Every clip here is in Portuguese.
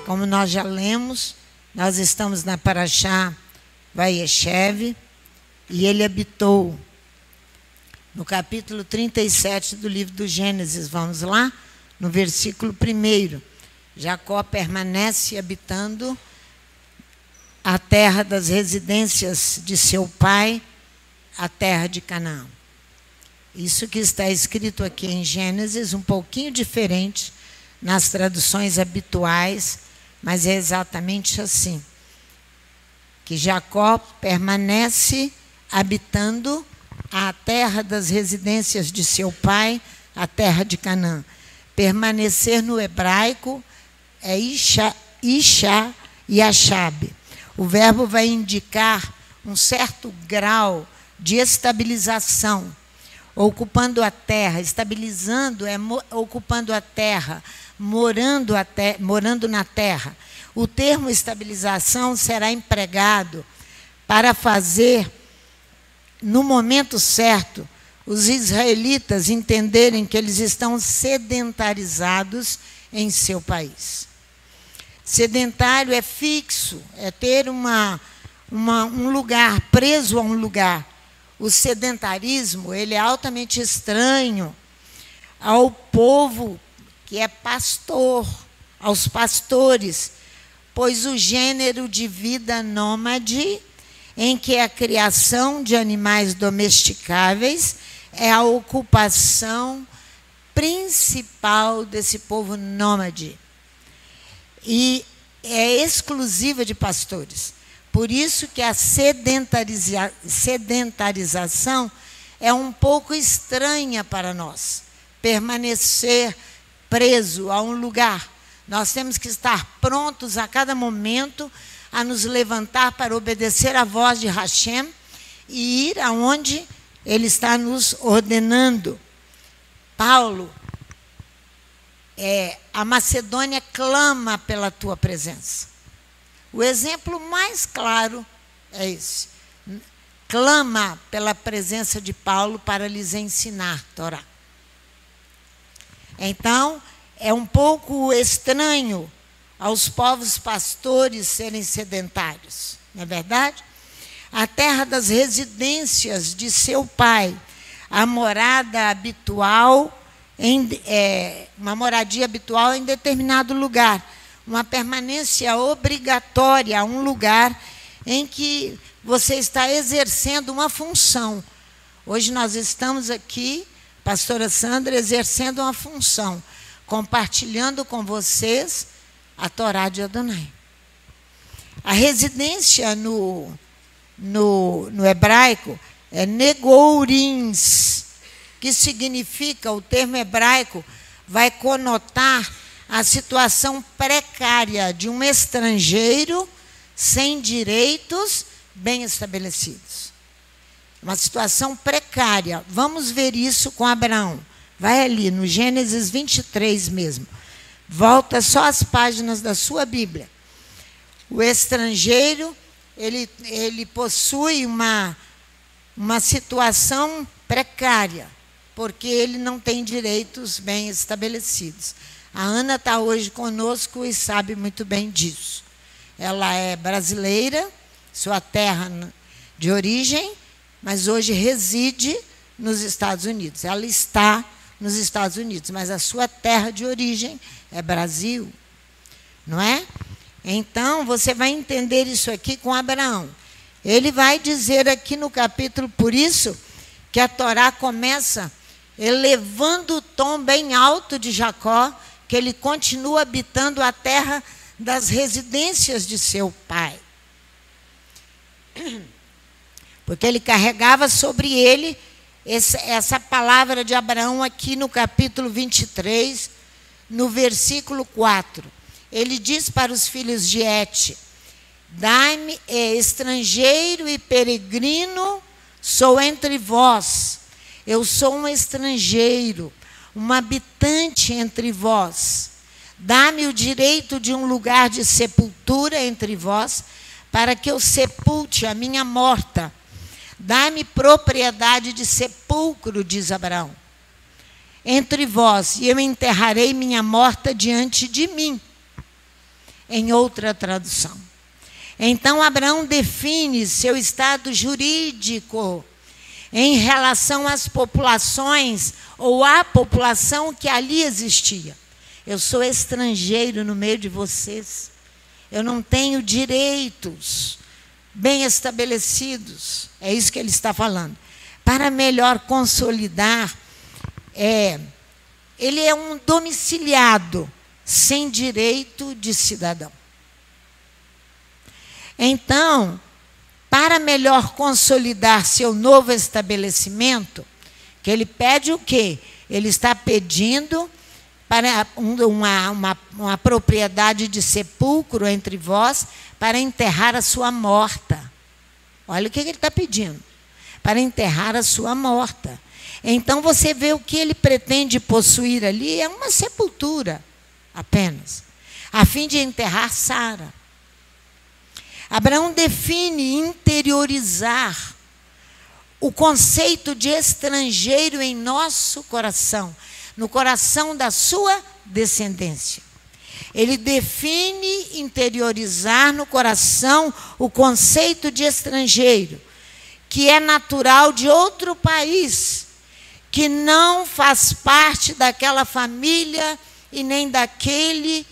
Como nós já lemos, nós estamos na Parashá Vayeshev, e ele habitou no capítulo 37 do livro do Gênesis. Vamos lá? No versículo 1. Jacó permanece habitando a terra das residências de seu pai, a terra de Canaã. Isso que está escrito aqui em Gênesis, um pouquinho diferente nas traduções habituais, mas é exatamente assim. Que Jacó permanece habitando a terra das residências de seu pai, a terra de Canaã. Permanecer no hebraico é Isha e Ashab. O verbo vai indicar um certo grau de estabilização, ocupando a terra. Estabilizando é ocupando a terra, morando na terra. O termo estabilização será empregado para fazer, no momento certo, os israelitas entenderem que eles estão sedentarizados em seu país. Sedentário é fixo, é ter um lugar, preso a um lugar. O sedentarismo, ele é altamente estranho ao povo que é pastor, aos pastores, pois o gênero de vida nômade, em que a criação de animais domesticáveis é a ocupação principal desse povo nômade. E é exclusiva de pastores. Por isso que a sedentarização é um pouco estranha para nós. Permanecer preso a um lugar. Nós temos que estar prontos a cada momento a nos levantar para obedecer à voz de Hashem e ir aonde Ele está nos ordenando. Paulo, a Macedônia clama pela tua presença. O exemplo mais claro é esse. Clama pela presença de Paulo para lhes ensinar Torá. Então, é um pouco estranho aos povos pastores serem sedentários, não é verdade? A terra das residências de seu pai, a morada habitual, uma moradia habitual em determinado lugar, uma permanência obrigatória a um lugar em que você está exercendo uma função. Hoje nós estamos aqui, pastora Sandra, exercendo uma função, compartilhando com vocês a Torá de Adonai. A residência no hebraico é negourins, que significa, o termo hebraico vai conotar a situação precária de um estrangeiro sem direitos bem estabelecidos. Uma situação precária. Vamos ver isso com Abraão. Vai ali, no Gênesis 23 mesmo. Volta só as páginas da sua Bíblia. O estrangeiro, ele possui uma situação precária, porque ele não tem direitos bem estabelecidos. A Ana está hoje conosco e sabe muito bem disso. Ela é brasileira, sua terra de origem, mas hoje reside nos Estados Unidos. Ela está nos Estados Unidos, mas a sua terra de origem é Brasil, não é? Então, você vai entender isso aqui com Abraão. Ele vai dizer aqui no capítulo, por isso, que a Torá começa elevando o tom bem alto de Jacó, que ele continua habitando a terra das residências de seu pai. Porque ele carregava sobre ele essa palavra de Abraão aqui no capítulo 23, no versículo 4. Ele diz para os filhos de Et: dai-me, estrangeiro e peregrino sou entre vós. Eu sou um estrangeiro, um habitante entre vós. Dá-me o direito de um lugar de sepultura entre vós, para que eu sepulte a minha morta. Dá-me propriedade de sepulcro, diz Abraão, entre vós, e eu enterrarei minha morta diante de mim. em outra tradução. Então, Abraão define seu estado jurídico em relação às populações ou à população que ali existia. Eu sou estrangeiro no meio de vocês. Eu não tenho direitos bem estabelecidos. É isso que ele está falando. Para melhor consolidar, ele é um domiciliado sem direito de cidadão. Então, para melhor consolidar seu novo estabelecimento, que ele pede o quê? Ele está pedindo para uma propriedade de sepulcro entre vós, para enterrar a sua morta. Olha o que ele está pedindo. Para enterrar a sua morta. Então, você vê o que ele pretende possuir ali, é uma sepultura apenas, a fim de enterrar Sara. Abraão define interiorizar o conceito de estrangeiro em nosso coração, no coração da sua descendência. Ele define interiorizar no coração o conceito de estrangeiro, que é natural de outro país, que não faz parte daquela família e nem daquele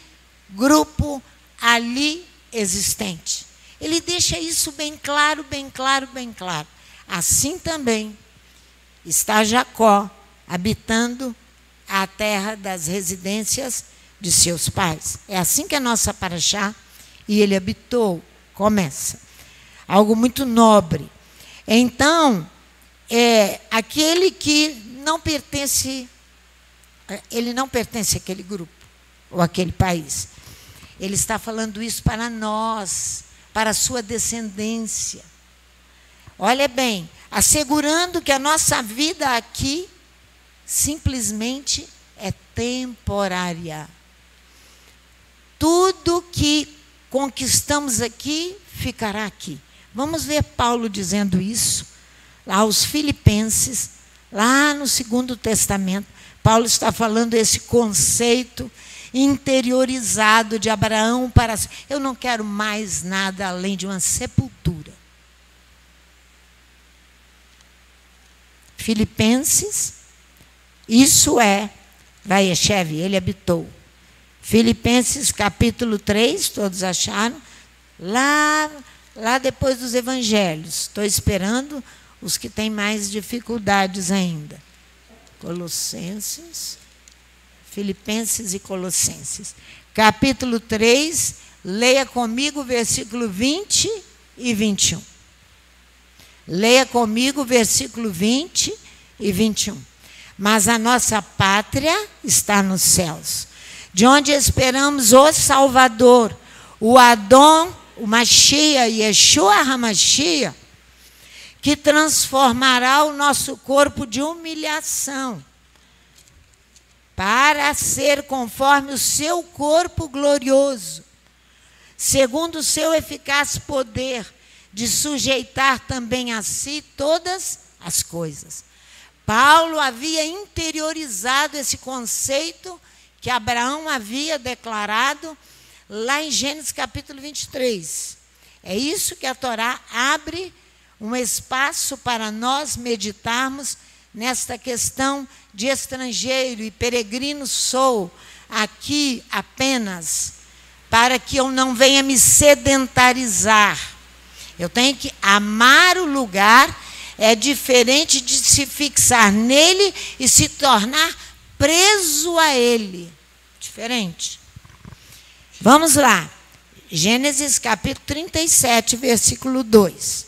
grupo ali existente. Ele deixa isso bem claro, bem claro, bem claro. Assim também está Jacó habitando a terra das residências de seus pais. É assim que a nossa paraxá, e ele habitou, começa. Algo muito nobre. Então, aquele que não pertence, ele não pertence àquele grupo, ou àquele país. Ele está falando isso para nós, para a sua descendência. Olha bem, assegurando que a nossa vida aqui simplesmente é temporária. Tudo que conquistamos aqui ficará aqui. Vamos ver Paulo dizendo isso lá aos Filipenses, lá no Segundo Testamento. Paulo está falando esse conceito interiorizado de Abraão para... Eu não quero mais nada além de uma sepultura. Filipenses, isso é, Vaieshev, ele habitou. Filipenses capítulo 3, todos acharam? Lá depois dos evangelhos. Estou esperando os que têm mais dificuldades ainda. Colossenses, Filipenses e Colossenses. Capítulo 3, leia comigo versículo 20 e 21. Leia comigo versículo 20 e 21. Mas a nossa pátria está nos céus, de onde esperamos o Salvador, o Adão, o Mashiach, Yeshua HaMashiach, que transformará o nosso corpo de humilhação para ser conforme o seu corpo glorioso, segundo o seu eficaz poder de sujeitar também a si todas as coisas. Paulo havia interiorizado esse conceito que Abraão havia declarado lá em Gênesis capítulo 23. É isso que a Torá abre um espaço para nós meditarmos nesta questão de estrangeiro e peregrino sou aqui apenas para que eu não venha me sedentarizar. Eu tenho que amar o lugar, é diferente de se fixar nele e se tornar preso a ele. Diferente. Vamos lá. Gênesis capítulo 37, versículo 2.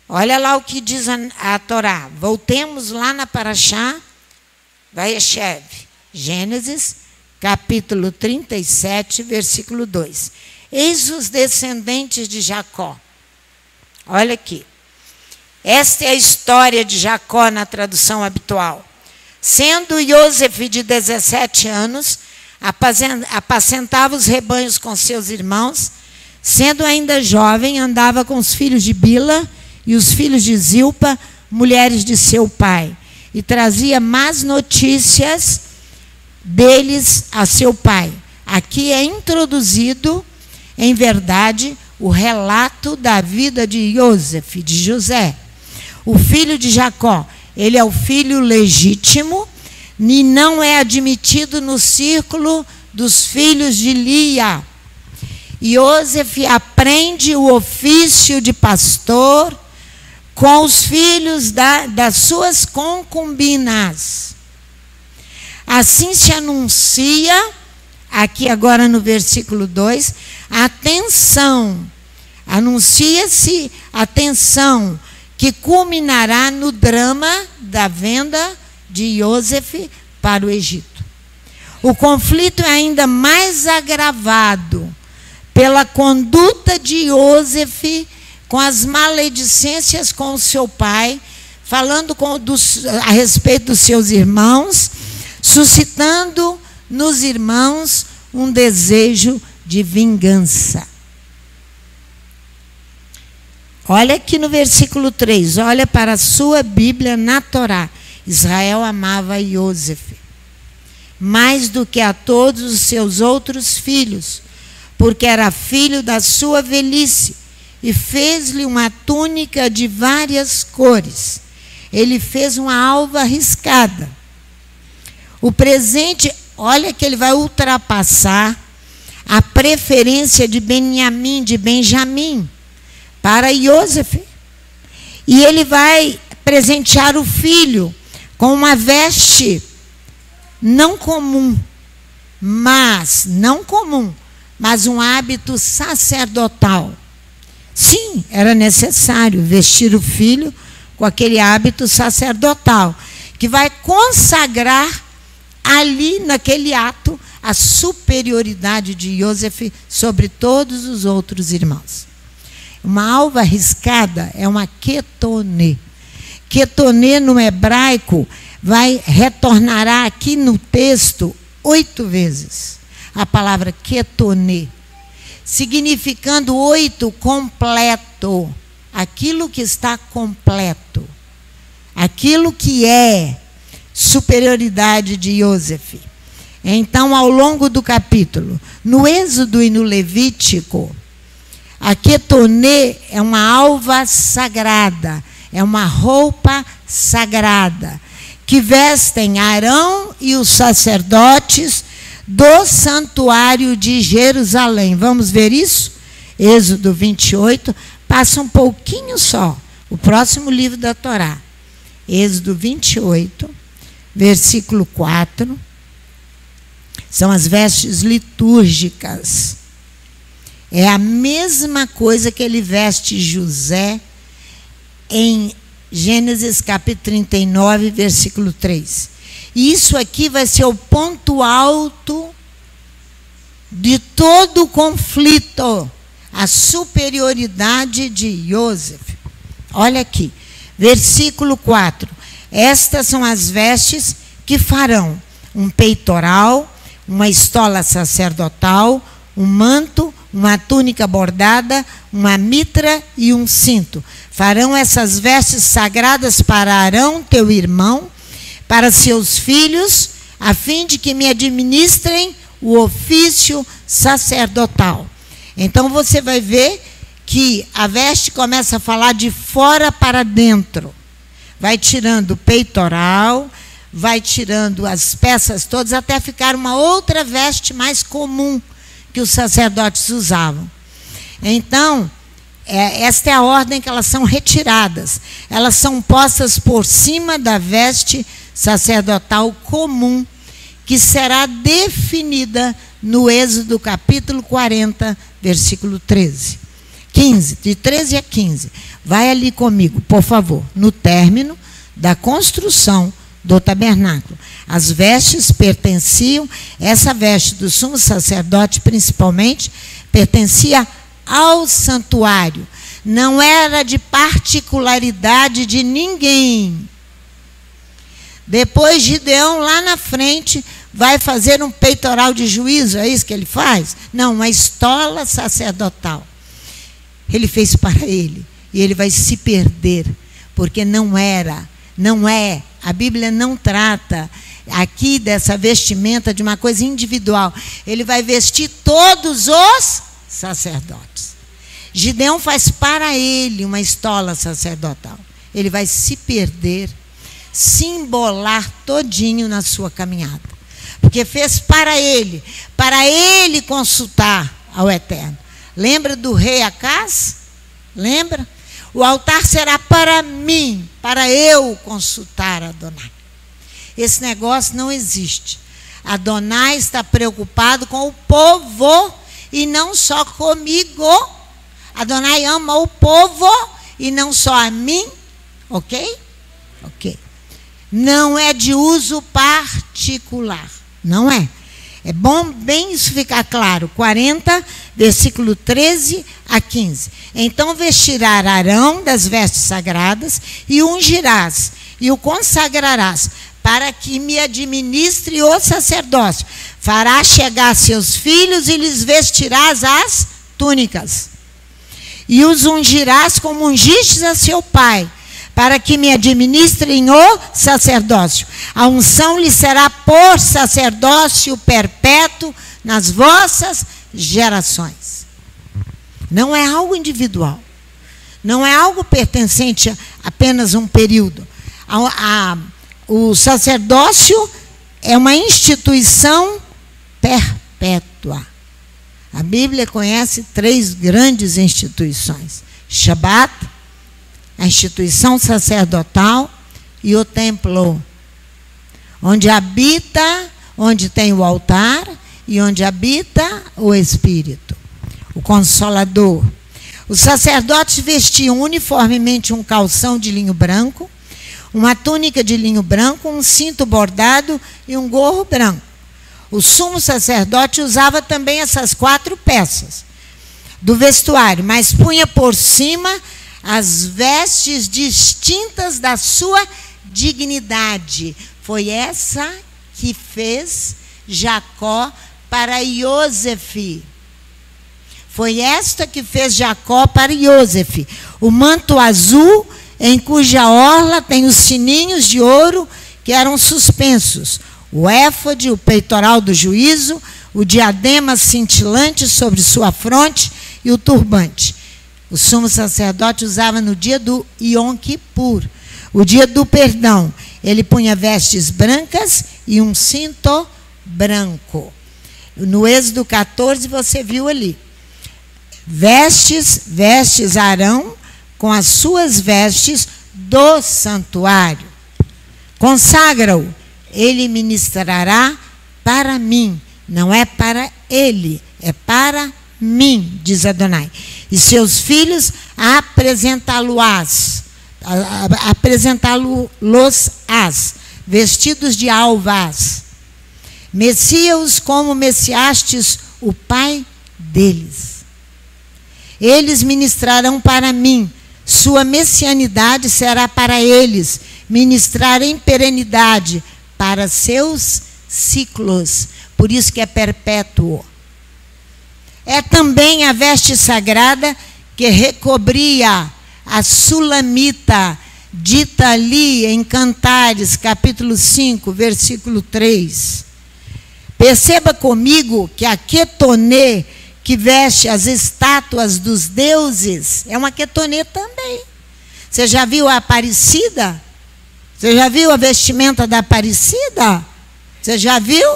Olha lá o que diz a Torá. Voltemos lá na paraxá Vaieshev. Gênesis capítulo 37, versículo 2. Eis os descendentes de Jacó. Olha aqui. Esta é a história de Jacó na tradução habitual. Sendo Iosef de 17 anos, apacentava os rebanhos com seus irmãos. Sendo ainda jovem, andava com os filhos de Bila e os filhos de Zilpa, mulheres de seu pai, e trazia más notícias deles a seu pai, aqui é introduzido, em verdade, o relato da vida de Iosef, de José, o filho de Jacó. Ele é o filho legítimo e não é admitido no círculo dos filhos de Lia. Iosef aprende o ofício de pastor com os filhos das suas concubinas. Assim se anuncia, aqui agora no versículo 2, anuncia-se a tensão que culminará no drama da venda de Iosef para o Egito. O conflito é ainda mais agravado pela conduta de Iosef com as maledicências com o seu pai, falando a respeito dos seus irmãos, suscitando nos irmãos um desejo de vingança. Olha aqui no versículo 3, olha para a sua Bíblia na Torá. Israel amava Iosef mais do que a todos os seus outros filhos, porque era filho da sua velhice, e fez-lhe uma túnica de várias cores. Ele fez uma alva riscada. O presente, olha que ele vai ultrapassar a preferência de Benjamim, para Iosef. E ele vai presentear o filho com uma veste não comum, mas um hábito sacerdotal. Sim, era necessário vestir o filho com aquele hábito sacerdotal, que vai consagrar ali, naquele ato, a superioridade de Iosef sobre todos os outros irmãos. Uma alva riscada é uma ketonê. Ketonê no hebraico retornará aqui no texto 8 vezes. A palavra ketonê, significando 8 completo. Aquilo que está completo. Aquilo que é superioridade de Iosef. Então, ao longo do capítulo, no Êxodo e no Levítico, a ketonê é uma alva sagrada, é uma roupa sagrada, que vestem Arão e os sacerdotes do santuário de Jerusalém. Vamos ver isso? Êxodo 28, passa um pouquinho só, o próximo livro da Torá. Êxodo 28, versículo 4, são as vestes litúrgicas. É a mesma coisa que ele veste José em Gênesis capítulo 39, versículo 3. E isso aqui vai ser o ponto alto de todo o conflito, a superioridade de Iosef. Olha aqui, versículo 4. Estas são as vestes que farão um peitoral, uma estola sacerdotal, um manto, uma túnica bordada, uma mitra e um cinto. Farão essas vestes sagradas para Arão, teu irmão, para seus filhos, a fim de que me administrem o ofício sacerdotal. Então você vai ver que a veste começa a falar de fora para dentro. Vai tirando o peitoral, vai tirando as peças todas, até ficar uma outra veste mais comum que os sacerdotes usavam. Então, esta é a ordem que elas são retiradas. Elas são postas por cima da veste sacerdotal comum, que será definida no Êxodo capítulo 40, versículo 13. 15, de 13 a 15. Vai ali comigo, por favor. No término da construção do tabernáculo. As vestes pertenciam, essa veste do sumo sacerdote principalmente, pertencia ao santuário. Não era de particularidade de ninguém. Depois Gideão, lá na frente, vai fazer um peitoral de juízo, é isso que ele faz? Não, uma estola sacerdotal. Ele fez para ele, e ele vai se perder, porque não é, a Bíblia não trata aqui dessa vestimenta de uma coisa individual. Ele vai vestir todos os sacerdotes. Gideão faz para ele uma estola sacerdotal. Ele vai se perder, se embolar todinho na sua caminhada. Porque fez para ele consultar ao Eterno. Lembra do rei Acaz? Lembra? O altar será para mim, para eu consultar Adonai. Esse negócio não existe. Adonai está preocupado com o povo e não só comigo. Adonai ama o povo e não só a mim. Ok? Ok. Não é de uso particular. Não é. É bom bem isso ficar claro. 40, versículo 13 a 15. Então vestirás Arão das vestes sagradas e o ungirás e o consagrarás para que me administre o sacerdócio. Farás chegar seus filhos e lhes vestirás as túnicas. E os ungirás como ungistes a seu pai, para que me administrem o sacerdócio. A unção lhe será por sacerdócio perpétuo nas vossas gerações. Não é algo individual. Não é algo pertencente a apenas um período. O sacerdócio é uma instituição perpétua. A Bíblia conhece 3 grandes instituições: Shabat, a instituição sacerdotal, e o templo, onde tem o altar e onde habita o Espírito, o Consolador. Os sacerdotes vestiam uniformemente um calção de linho branco, uma túnica de linho branco, um cinto bordado e um gorro branco. O sumo sacerdote usava também essas 4 peças do vestuário, mas punha por cima as vestes distintas da sua dignidade. Foi essa que fez Jacó para Iosef. Foi esta que fez Jacó para Iosef. O manto azul, em cuja orla tem os sininhos de ouro que eram suspensos. O éfode, o peitoral do juízo, o diadema cintilante sobre sua fronte e o turbante. O sumo sacerdote usava no dia do Yom Kippur, o dia do perdão. Ele punha vestes brancas e um cinto branco. No Êxodo 14 você viu ali. Vestes Arão com as suas vestes do santuário. Consagra-o. Ele ministrará para mim. Não é para ele, é para mim, diz Adonai. E seus filhos apresentá-los-ás, vestidos de alvas. Messia-os como messiastes o pai deles. Eles ministrarão para mim. Sua messianidade será para eles. Ministrar em perenidade para seus ciclos. Por isso que é perpétuo. É também a veste sagrada que recobria a sulamita, dita ali em Cantares, capítulo 5, versículo 3. Perceba comigo que a quetonê que veste as estátuas dos deuses é uma quetonê também. Você já viu a Aparecida? Você já viu a vestimenta da Aparecida? Você já viu?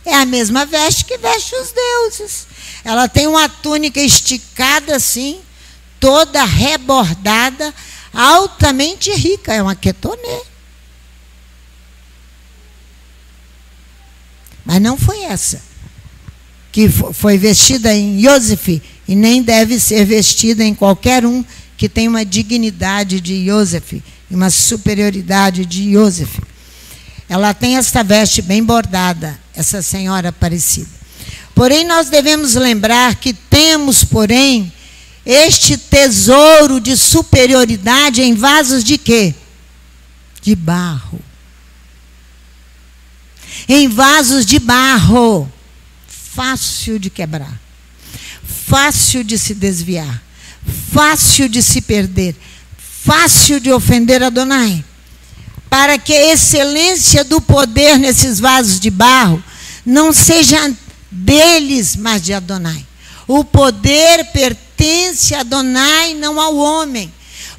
É a mesma veste que veste os deuses. Ela tem uma túnica esticada assim, toda rebordada, altamente rica. É uma quetonê. Mas não foi essa que foi vestida em Iosef, e nem deve ser vestida em qualquer um que tem uma dignidade de Iosef, uma superioridade de Iosef. Ela tem esta veste bem bordada, essa senhora Aparecida. Porém, nós devemos lembrar que temos, porém, este tesouro de superioridade em vasos de quê? De barro. Em vasos de barro. Fácil de quebrar. Fácil de se desviar. Fácil de se perder. Fácil de ofender Adonai. para que a excelência do poder nesses vasos de barro não seja deles, mas de Adonai. O poder pertence a Adonai, não ao homem.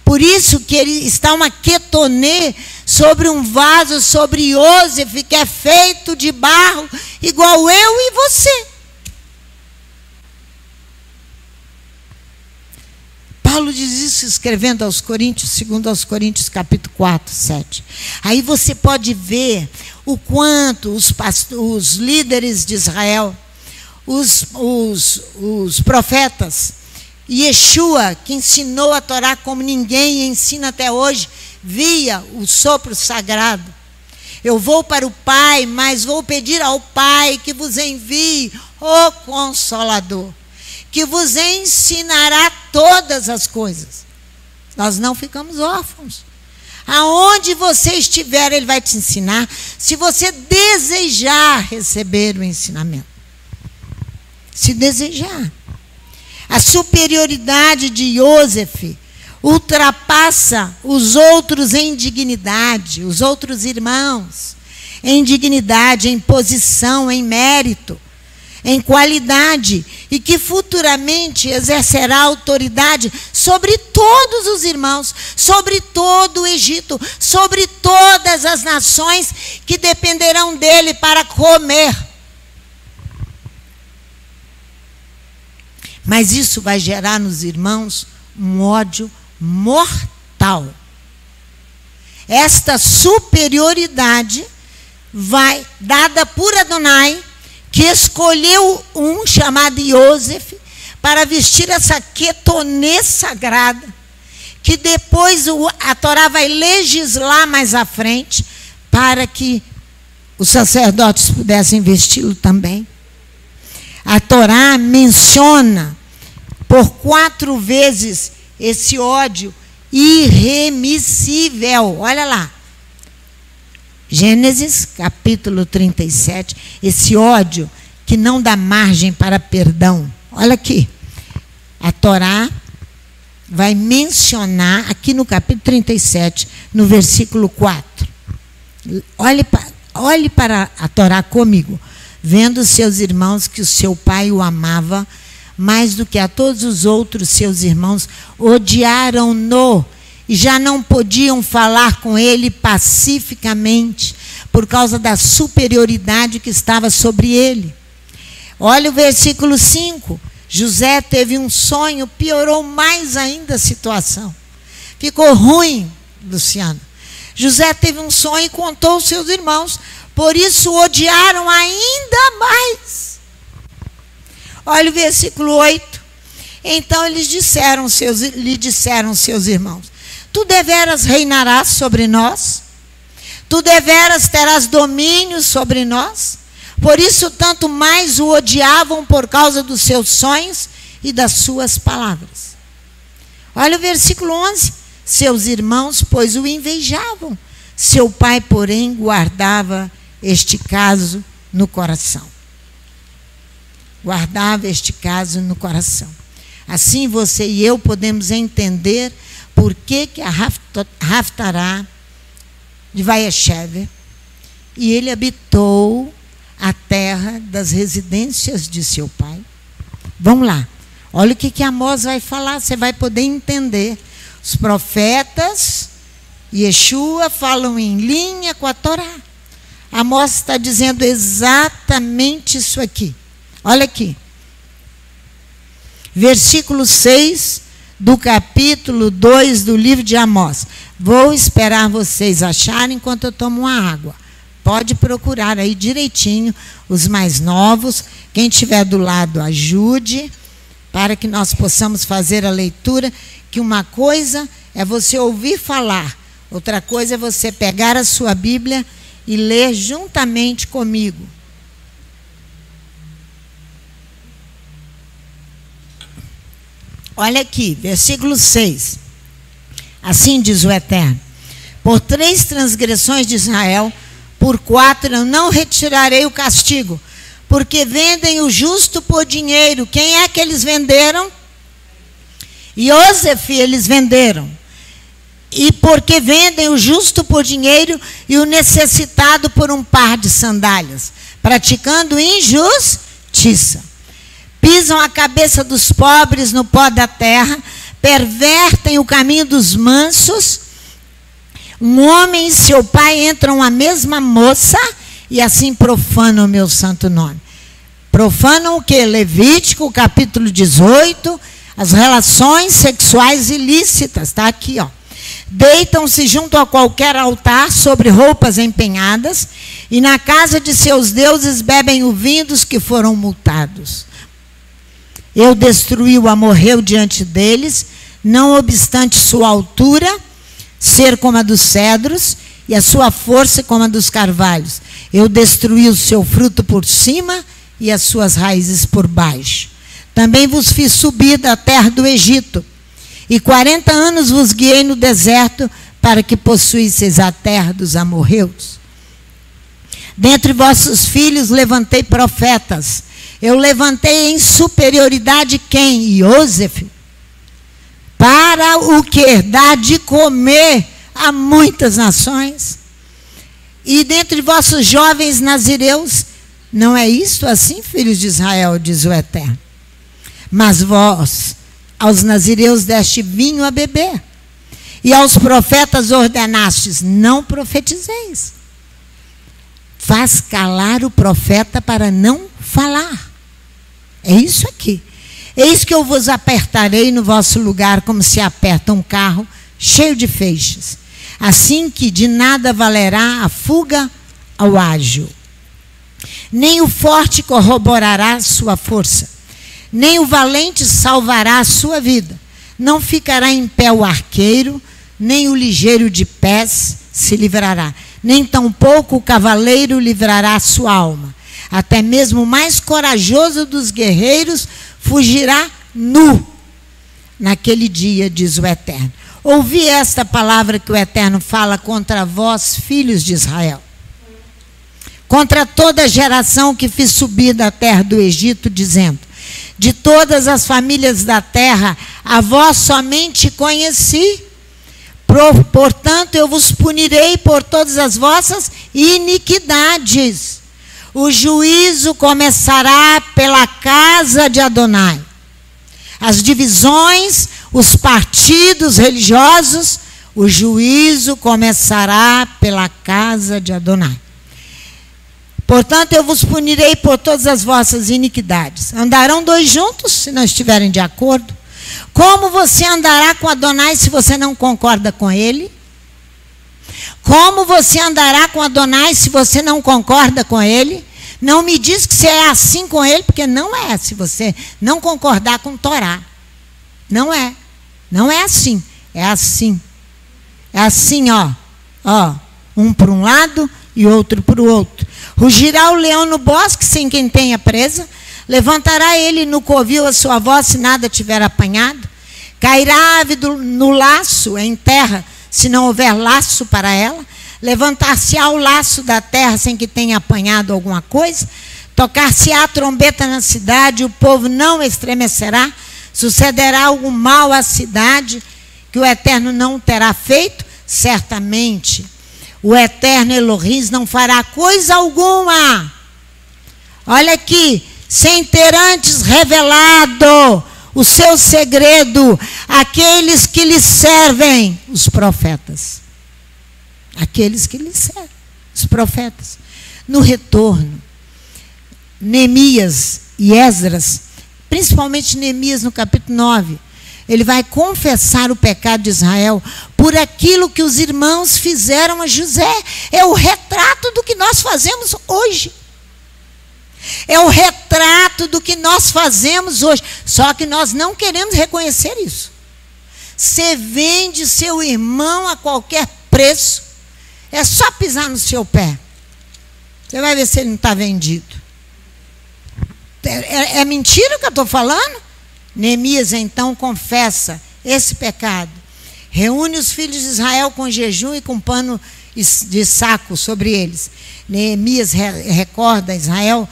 Por isso que está uma ketonê sobre um vaso, sobre Iosef, que é feito de barro, igual eu e você. Paulo diz isso escrevendo aos Coríntios, segundo aos Coríntios, capítulo 4, 7. Aí você pode ver o quanto os líderes de Israel, os profetas, Yeshua, que ensinou a Torá como ninguém ensina até hoje, via o sopro sagrado. Eu vou para o Pai, mas vou pedir ao Pai que vos envie o Consolador, que vos ensinará todas as coisas. Nós não ficamos órfãos. Aonde você estiver, Ele vai te ensinar, se você desejar receber o ensinamento. Se desejar. A superioridade de Iosef ultrapassa os outros em dignidade, os outros irmãos, em dignidade, em posição, em mérito, em qualidade, e que futuramente exercerá autoridade sobre todos os irmãos, sobre todo o Egito, sobre todas as nações que dependerão dele para comer. Mas isso vai gerar nos irmãos um ódio mortal. Esta superioridade vai dada por Adonai, que escolheu um chamado Iosef para vestir essa ketonê sagrada, que depois a Torá vai legislar mais à frente para que os sacerdotes pudessem vesti-lo também. A Torá menciona por 4 vezes esse ódio irremissível. Olha lá. Gênesis, capítulo 37. Esse ódio que não dá margem para perdão. Olha aqui. A Torá vai mencionar, aqui no capítulo 37, no versículo 4. Olhe para a Torá comigo. Vendo seus irmãos que o seu pai o amava, mais do que a todos os outros seus irmãos, odiaram-no e já não podiam falar com ele pacificamente, por causa da superioridade que estava sobre ele. Olha o versículo 5. José teve um sonho, piorou mais ainda a situação. Ficou ruim, Luciana. José teve um sonho e contou aos seus irmãos, por isso odiaram ainda mais. Olha o versículo 8. Então lhe disseram seus irmãos: tu deveras reinarás sobre nós? Tu deveras terás domínio sobre nós? Por isso tanto mais o odiavam por causa dos seus sonhos e das suas palavras. Olha o versículo 11. Seus irmãos, pois, o invejavam. Seu pai, porém, guardava este caso no coração. Guardava este caso no coração. Assim você e eu podemos entender por que a Haftará de Vaieshev, e ele habitou a terra das residências de seu pai. Vamos lá. Olha o que Amós vai falar, você vai poder entender. Os profetas, Yeshua, falam em linha com a Torá. Amós está dizendo exatamente isso aqui. Olha aqui. Versículo 6 do capítulo 2 do livro de Amós. Vou esperar vocês acharem enquanto eu tomo uma água. Pode procurar aí direitinho os mais novos. Quem estiver do lado, ajude, para que nós possamos fazer a leitura, que uma coisa é você ouvir falar, outra coisa é você pegar a sua Bíblia e ler juntamente comigo. Olha aqui, versículo 6. Assim diz o Eterno: por 3 transgressões de Israel, por 4 eu não retirarei o castigo, porque vendem o justo por dinheiro. Quem é que eles venderam? Iosef eles venderam. E porque vendem o justo por dinheiro e o necessitado por um par de sandálias, praticando injustiça. Pisam a cabeça dos pobres no pó da terra, pervertem o caminho dos mansos. Um homem e seu pai entram a mesma moça e assim profanam o meu santo nome. Profanam o quê? Levítico, capítulo 18, as relações sexuais ilícitas, está aqui, ó. Deitam-se junto a qualquer altar sobre roupas empenhadas e na casa de seus deuses bebem o vinho dos que foram multados. Eu destruí o amorreu diante deles, não obstante sua altura ser como a dos cedros e a sua força como a dos carvalhos. Eu destruí o seu fruto por cima e as suas raízes por baixo. Também vos fiz subir da terra do Egito, e 40 anos vos guiei no deserto para que possuísseis a terra dos amorreus. Dentre vossos filhos levantei profetas. Eu levantei em superioridade quem? Iosef. Para o que? Dar de comer a muitas nações. E dentre vossos jovens nazireus, não é isto assim, filhos de Israel, diz o Eterno. Mas vós, aos nazireus deste vinho a beber, e aos profetas ordenastes, não profetizeis. Faz calar o profeta para não falar. É isso aqui. Eis que eu vos apertarei no vosso lugar, como se aperta um carro cheio de feixes. Assim que de nada valerá a fuga ao ágil. Nem o forte corroborará sua força, nem o valente salvará a sua vida. Não ficará em pé o arqueiro, nem o ligeiro de pés se livrará, nem tampouco o cavaleiro livrará a sua alma. Até mesmo o mais corajoso dos guerreiros fugirá nu naquele dia, diz o Eterno. Ouvi esta palavra que o Eterno fala contra vós, filhos de Israel, contra toda a geração que fiz subir da terra do Egito, dizendo: de todas as famílias da terra, a vós somente conheci. Portanto, eu vos punirei por todas as vossas iniquidades. O juízo começará pela casa de Adonai. As divisões, os partidos religiosos, o juízo começará pela casa de Adonai. Portanto, eu vos punirei por todas as vossas iniquidades. Andarão dois juntos, se não estiverem de acordo? Como você andará com Adonai se você não concorda com ele? Como você andará com Adonai se você não concorda com ele? Não me diz que você é assim com ele, porque não é, se você não concordar com Torá. Não é. Não é assim. É assim. É assim, ó. Ó, um para um lado e outro para o outro. Rugirá o leão no bosque sem quem tenha presa. Levantará ele no covil a sua voz se nada tiver apanhado. Cairá a ave no laço em terra, se não houver laço para ela. Levantar-se-á o laço da terra sem que tenha apanhado alguma coisa. Tocar-se-á a trombeta na cidade, o povo não estremecerá. Sucederá algum mal à cidade que o Eterno não terá feito? Certamente. O Eterno Elohim não fará coisa alguma. Olha aqui, sem ter antes revelado o seu segredo àqueles que lhe servem, os profetas. Aqueles que lhe servem, os profetas. No retorno, Neemias e Esdras, principalmente Neemias no capítulo 9, ele vai confessar o pecado de Israel por aquilo que os irmãos fizeram a José. É o retrato do que nós fazemos hoje. É o retrato do que nós fazemos hoje. Só que nós não queremos reconhecer isso. Você vende seu irmão a qualquer preço. É só pisar no seu pé. Você vai ver se ele não está vendido. É mentira o que eu estou falando? Neemias então confessa esse pecado. Reúne os filhos de Israel com jejum e com pano de saco sobre eles. Neemias recorda a Israel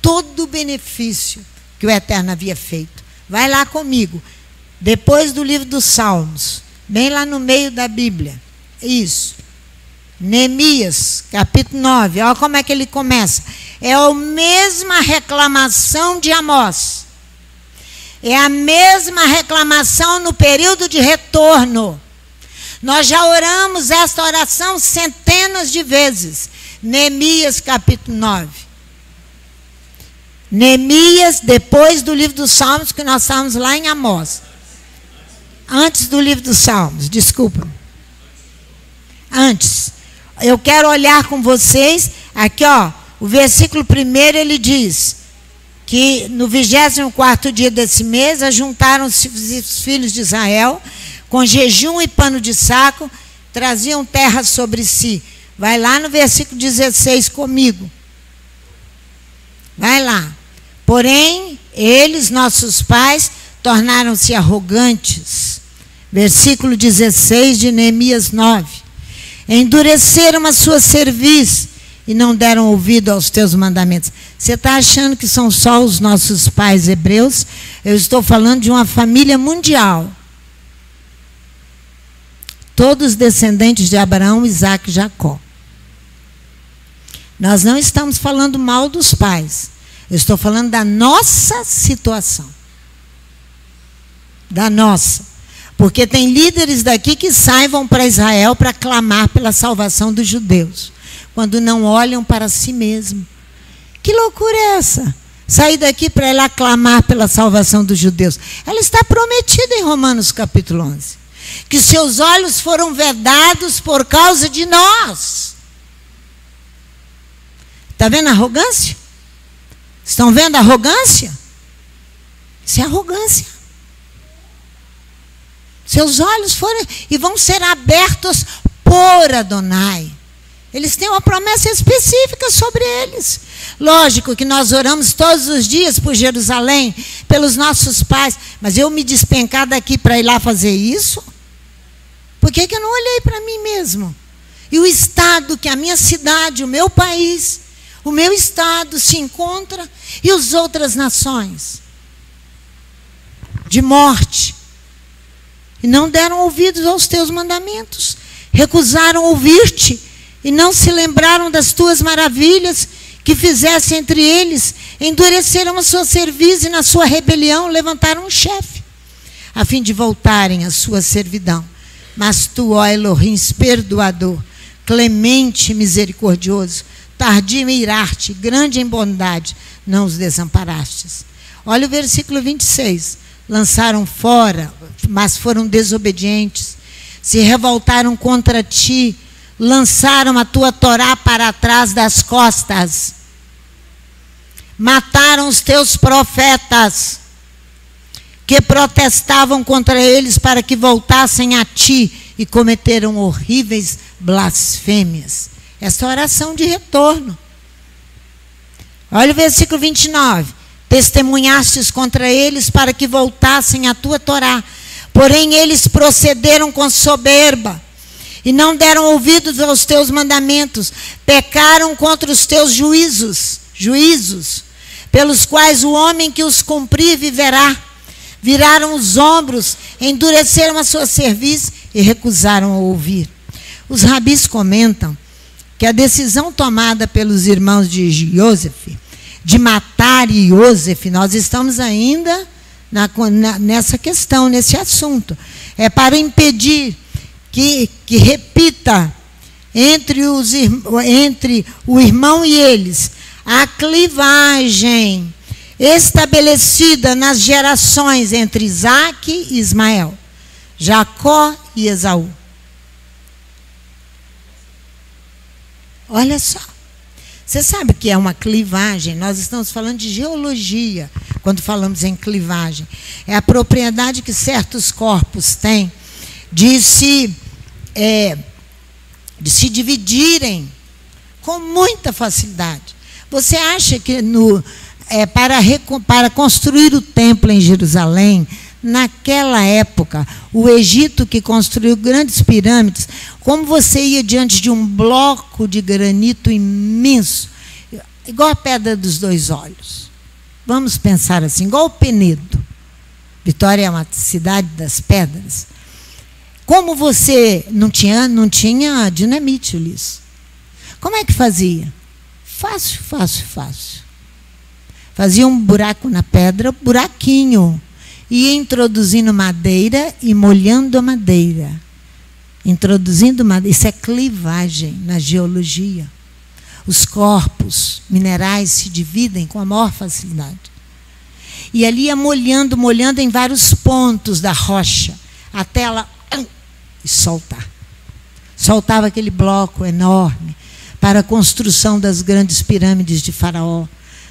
todo o benefício que o Eterno havia feito. Vai lá comigo. Depois do livro dos Salmos, bem lá no meio da Bíblia. Isso. Neemias, capítulo 9. Olha como é que ele começa. É a mesma reclamação de Amós. É a mesma reclamação no período de retorno. Nós já oramos esta oração centenas de vezes. Neemias, capítulo 9. Neemias, depois do livro dos Salmos, que nós estamos lá em Amós. Antes do livro dos Salmos, desculpa. Antes. Eu quero olhar com vocês, aqui ó, o versículo 1 ele diz que no 24º dia desse mês, ajuntaram-se os filhos de Israel, com jejum e pano de saco, traziam terra sobre si. Vai lá no versículo 16 comigo. Vai lá. Porém, eles, nossos pais, tornaram-se arrogantes. Versículo 16 de Neemias 9. Endureceram a sua cerviz e não deram ouvido aos teus mandamentos. Você está achando que são só os nossos pais hebreus? Eu estou falando de uma família mundial. Todos descendentes de Abraão, Isaac e Jacó. Nós não estamos falando mal dos pais. Eu estou falando da nossa situação. Da nossa. Porque tem líderes daqui que saem para Israel para clamar pela salvação dos judeus. Quando não olham para si mesmo. Que loucura é essa? Sair daqui para ir lá clamar pela salvação dos judeus. Ela está prometida em Romanos capítulo 11. Que seus olhos foram vedados por causa de nós. Está vendo a arrogância? Estão vendo a arrogância? Isso é arrogância. Seus olhos foram e vão ser abertos por Adonai. Eles têm uma promessa específica sobre eles. Lógico que nós oramos todos os dias por Jerusalém, pelos nossos pais. Mas eu me despencar daqui para ir lá fazer isso? Por que eu não olhei para mim mesmo? E o estado que a minha cidade, o meu país, o meu estado se encontra e as outras nações de morte. E não deram ouvidos aos teus mandamentos. Recusaram ouvir-te e não se lembraram das tuas maravilhas que fizesse entre eles. Endureceram a sua cerviz e na sua rebelião levantaram um chefe, a fim de voltarem à sua servidão. Mas tu, ó Elohim, perdoador, clemente e misericordioso, tardio em irar-te, grande em bondade, não os desamparastes. Olha o versículo 26. Lançaram fora, mas foram desobedientes, se revoltaram contra ti, lançaram a tua Torá para trás das costas, mataram os teus profetas, que protestavam contra eles para que voltassem a ti, e cometeram horríveis blasfêmias. Essa oração de retorno. Olha o versículo 29. Testemunhastes contra eles para que voltassem à tua Torá. Porém, eles procederam com soberba e não deram ouvidos aos teus mandamentos. Pecaram contra os teus juízos, pelos quais o homem que os cumprir viverá. Viraram os ombros, endureceram a sua cerviz e recusaram a ouvir. Os rabis comentam que a decisão tomada pelos irmãos de Joseph de matar Iosef, nós estamos ainda nessa questão, nesse assunto. É para impedir que repita entre o irmão e eles a clivagem estabelecida nas gerações entre Isaac e Ismael, Jacó e Esaú. Olha só. Você sabe o que é uma clivagem? Nós estamos falando de geologia quando falamos em clivagem. É a propriedade que certos corpos têm de se dividirem com muita facilidade. Você acha que para construir o templo em Jerusalém, naquela época, o Egito que construiu grandes pirâmides, como você ia diante de um bloco de granito imenso, igual a pedra dos dois olhos. Vamos pensar assim, igual o Penedo. Vitória é uma cidade das pedras. como você não tinha dinamite, Ulisses. Como é que fazia? Fácil. Fazia um buraco na pedra, buraquinho. Ia introduzindo madeira e molhando a madeira. Introduzindo madeira. Isso é clivagem na geologia. Os corpos minerais se dividem com a maior facilidade. E ali ia molhando em vários pontos da rocha, até ela e soltar. Soltava aquele bloco enorme para a construção das grandes pirâmides de Faraó,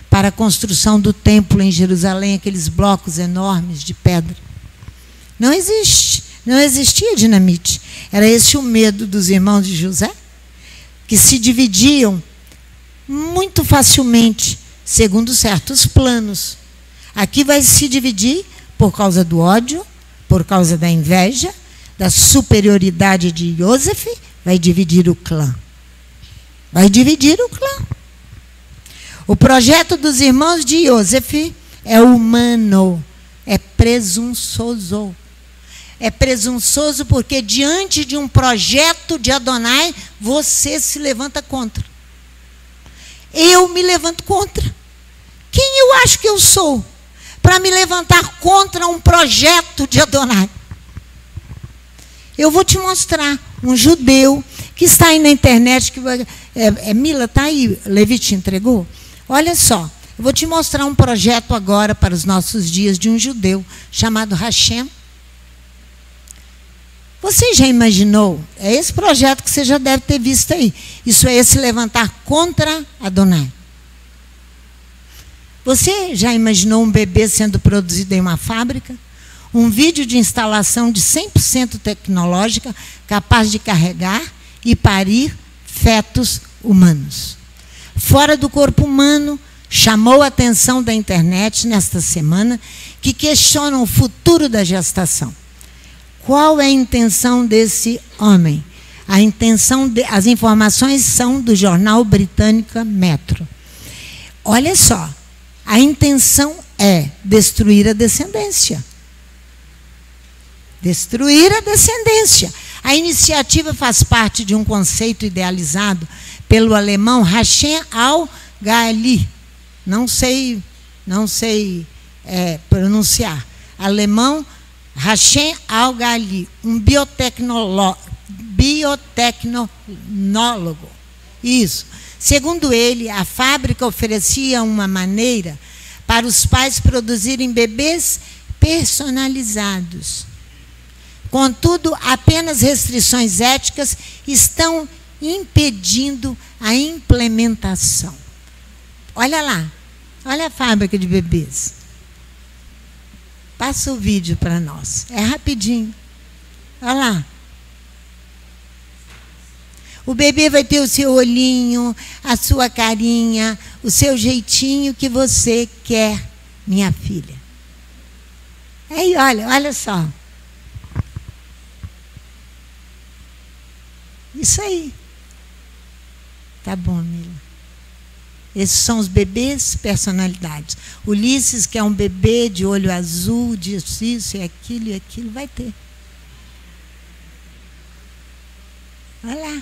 para a construção do templo em Jerusalém, aqueles blocos enormes de pedra. Não existia dinamite. Era esse o medo dos irmãos de José, que se dividiam muito facilmente, segundo certos planos. Aqui vai se dividir por causa do ódio, por causa da inveja, da superioridade de José, vai dividir o clã. O projeto dos irmãos de José é humano, é presunçoso. É presunçoso porque diante de um projeto de Adonai, você se levanta contra. Eu me levanto contra. Quem eu acho que eu sou para me levantar contra um projeto de Adonai? Eu vou te mostrar um judeu que está aí na internet, que Mila, está aí, Levi te entregou? Olha só, eu vou te mostrar um projeto agora para os nossos dias de um judeu chamado Hashem. Você já imaginou? É esse projeto que você já deve ter visto aí. Isso é se levantar contra Adonai. Você já imaginou um bebê sendo produzido em uma fábrica? Um vídeo de instalação de 100% tecnológica, capaz de carregar e parir fetos humanos. Fora do corpo humano, chamou a atenção da internet nesta semana, que questiona o futuro da gestação. Qual é a intenção desse homem? As informações são do jornal britânico Metro. Olha só, a intenção é destruir a descendência. Destruir a descendência. A iniciativa faz parte de um conceito idealizado pelo alemão Hashem Al-Gali. Não sei pronunciar. Alemão Hashem Al-Gali, um biotecnólogo. Isso. Segundo ele, a fábrica oferecia uma maneira para os pais produzirem bebês personalizados. Contudo, apenas restrições éticas estão impedindo a implementação. Olha lá, olha a fábrica de bebês. Passa o vídeo para nós, é rapidinho. Olha lá. O bebê vai ter o seu olhinho, a sua carinha, o seu jeitinho que você quer, minha filha. Aí, olha só. Isso aí. Tá bom, Mila. Esses são os bebês personalidades. Ulisses, que é um bebê de olho azul, disso, isso e aquilo, vai ter. Olha lá.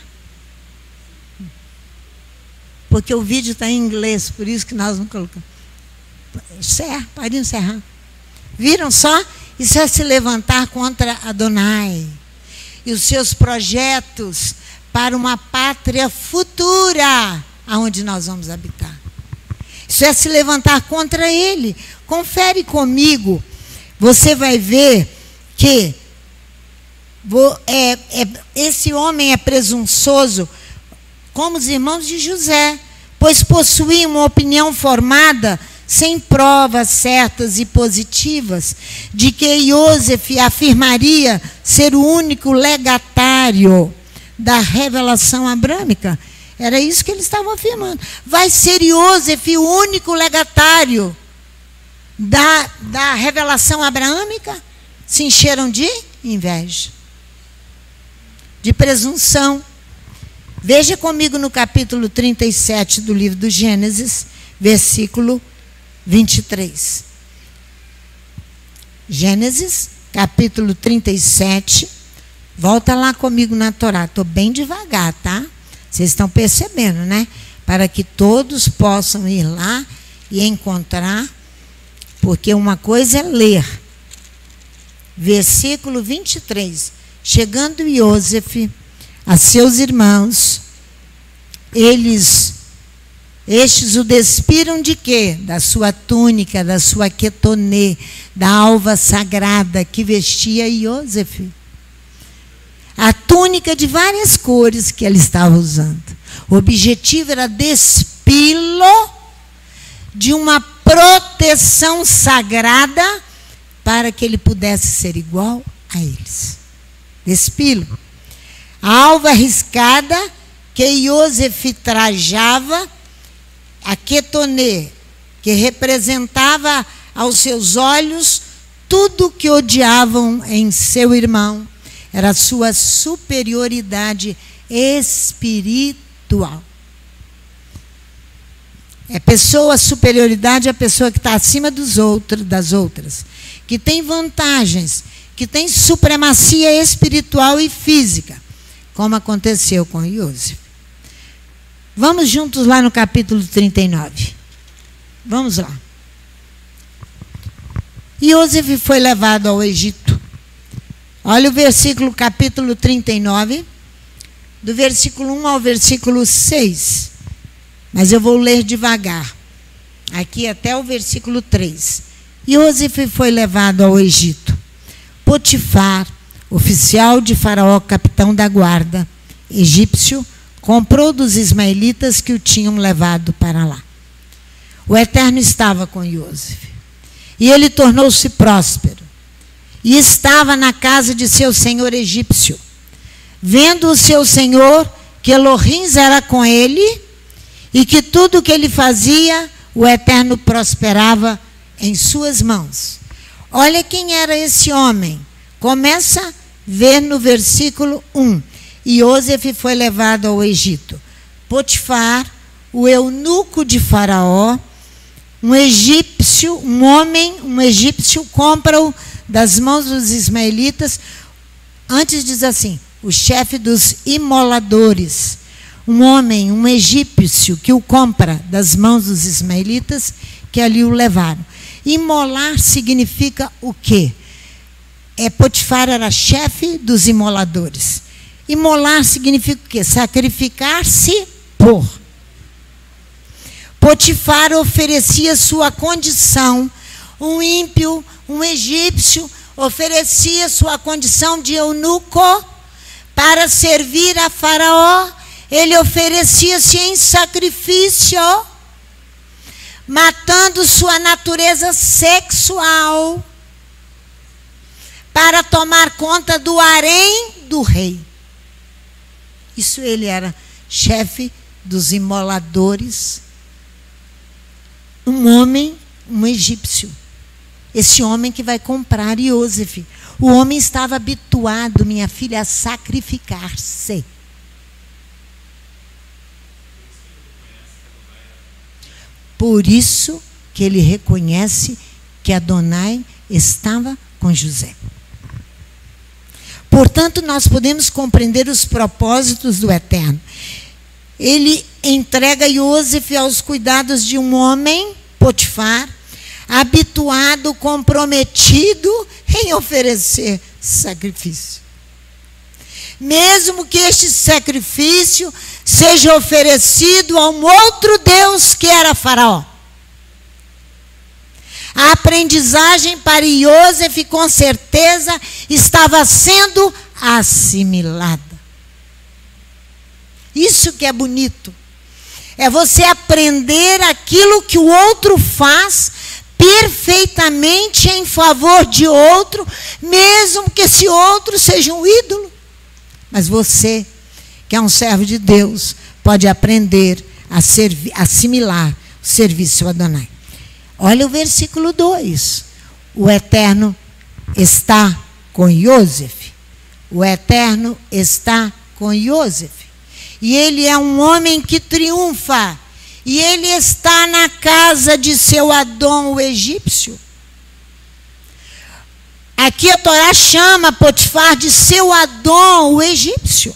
Porque o vídeo está em inglês, por isso que nós não colocamos. Pode encerrar. Viram só? Isso é se levantar contra Adonai e os seus projetos para uma pátria futura, aonde nós vamos habitar. Isso é se levantar contra ele. Confere comigo, você vai ver que esse homem é presunçoso, como os irmãos de José, pois possuía uma opinião formada sem provas certas e positivas de que Iosef afirmaria ser o único legatário da revelação abrâmica. Era isso que eles estavam afirmando. Vai ser Iosef o único legatário da revelação abraâmica? Se encheram de inveja, de presunção. Veja comigo no capítulo 37 do livro do Gênesis, versículo 23. Gênesis, capítulo 37, Volta lá comigo na Torá. Estou bem devagar, tá? Vocês estão percebendo, né? Para que todos possam ir lá e encontrar, porque uma coisa é ler. Versículo 23. Chegando Iosef a seus irmãos, estes o despiram de quê? Da sua túnica, da sua quetonê, da alva sagrada que vestia Iosef. A túnica de várias cores que ele estava usando. O objetivo era despi-lo de uma proteção sagrada para que ele pudesse ser igual a eles. Despi-lo. A alva riscada que Iosef trajava, a quetonê, que representava aos seus olhos tudo que odiavam em seu irmão, era a sua superioridade espiritual. Superioridade é a pessoa que está acima das outras, que tem vantagens, que tem supremacia espiritual e física, como aconteceu com Iosef. Vamos juntos lá no capítulo 39. Vamos lá. Iosef foi levado ao Egito. Olha o versículo, capítulo 39, do versículo 1 ao versículo 6. Mas eu vou ler devagar. Aqui até o versículo 3. Iosef foi levado ao Egito. Potifar, oficial de Faraó, capitão da guarda, egípcio, comprou dos ismaelitas que o tinham levado para lá. O Eterno estava com Iosef. E ele tornou-se próspero. E estava na casa de seu senhor egípcio. Vendo o seu senhor que Elohim era com ele, e que tudo o que ele fazia, o Eterno prosperava em suas mãos. Olha quem era esse homem. Começa a ver no versículo 1. Iosef foi levado ao Egito. Potifar, o eunuco de Faraó, um egípcio, um egípcio, compra-o das mãos dos ismaelitas. Antes diz assim, o chefe dos imoladores, um homem, um egípcio que o compra das mãos dos ismaelitas, que ali o levaram. Imolar significa o quê? Potifar era chefe dos imoladores. Imolar significa o quê? Sacrificar-se por. Potifar oferecia sua condição, um ímpio, um egípcio, oferecia sua condição de eunuco para servir a Faraó. Ele oferecia-se em sacrifício, matando sua natureza sexual, para tomar conta do harém do rei. Isso ele era chefe dos imoladores, um homem, um egípcio. Esse homem que vai comprar Iosef. O homem estava habituado, minha filha, a sacrificar-se. Por isso que ele reconhece que Adonai estava com José. Portanto, nós podemos compreender os propósitos do Eterno. Ele entrega Iosef aos cuidados de um homem, Potifar, habituado, comprometido em oferecer sacrifício. Mesmo que este sacrifício seja oferecido a um outro Deus que era Faraó. A aprendizagem para Iosef, com certeza, estava sendo assimilada. Isso que é bonito. É você aprender aquilo que o outro faz perfeitamente em favor de outro, mesmo que esse outro seja um ídolo. Mas você, que é um servo de Deus, pode aprender a assimilar o serviço a Adonai. Olha o versículo 2. O Eterno está com Iosef. O Eterno está com Iosef. E ele é um homem que triunfa. E ele está na casa de seu Adom, o egípcio. Aqui a Torá chama Potifar de seu Adon, o egípcio.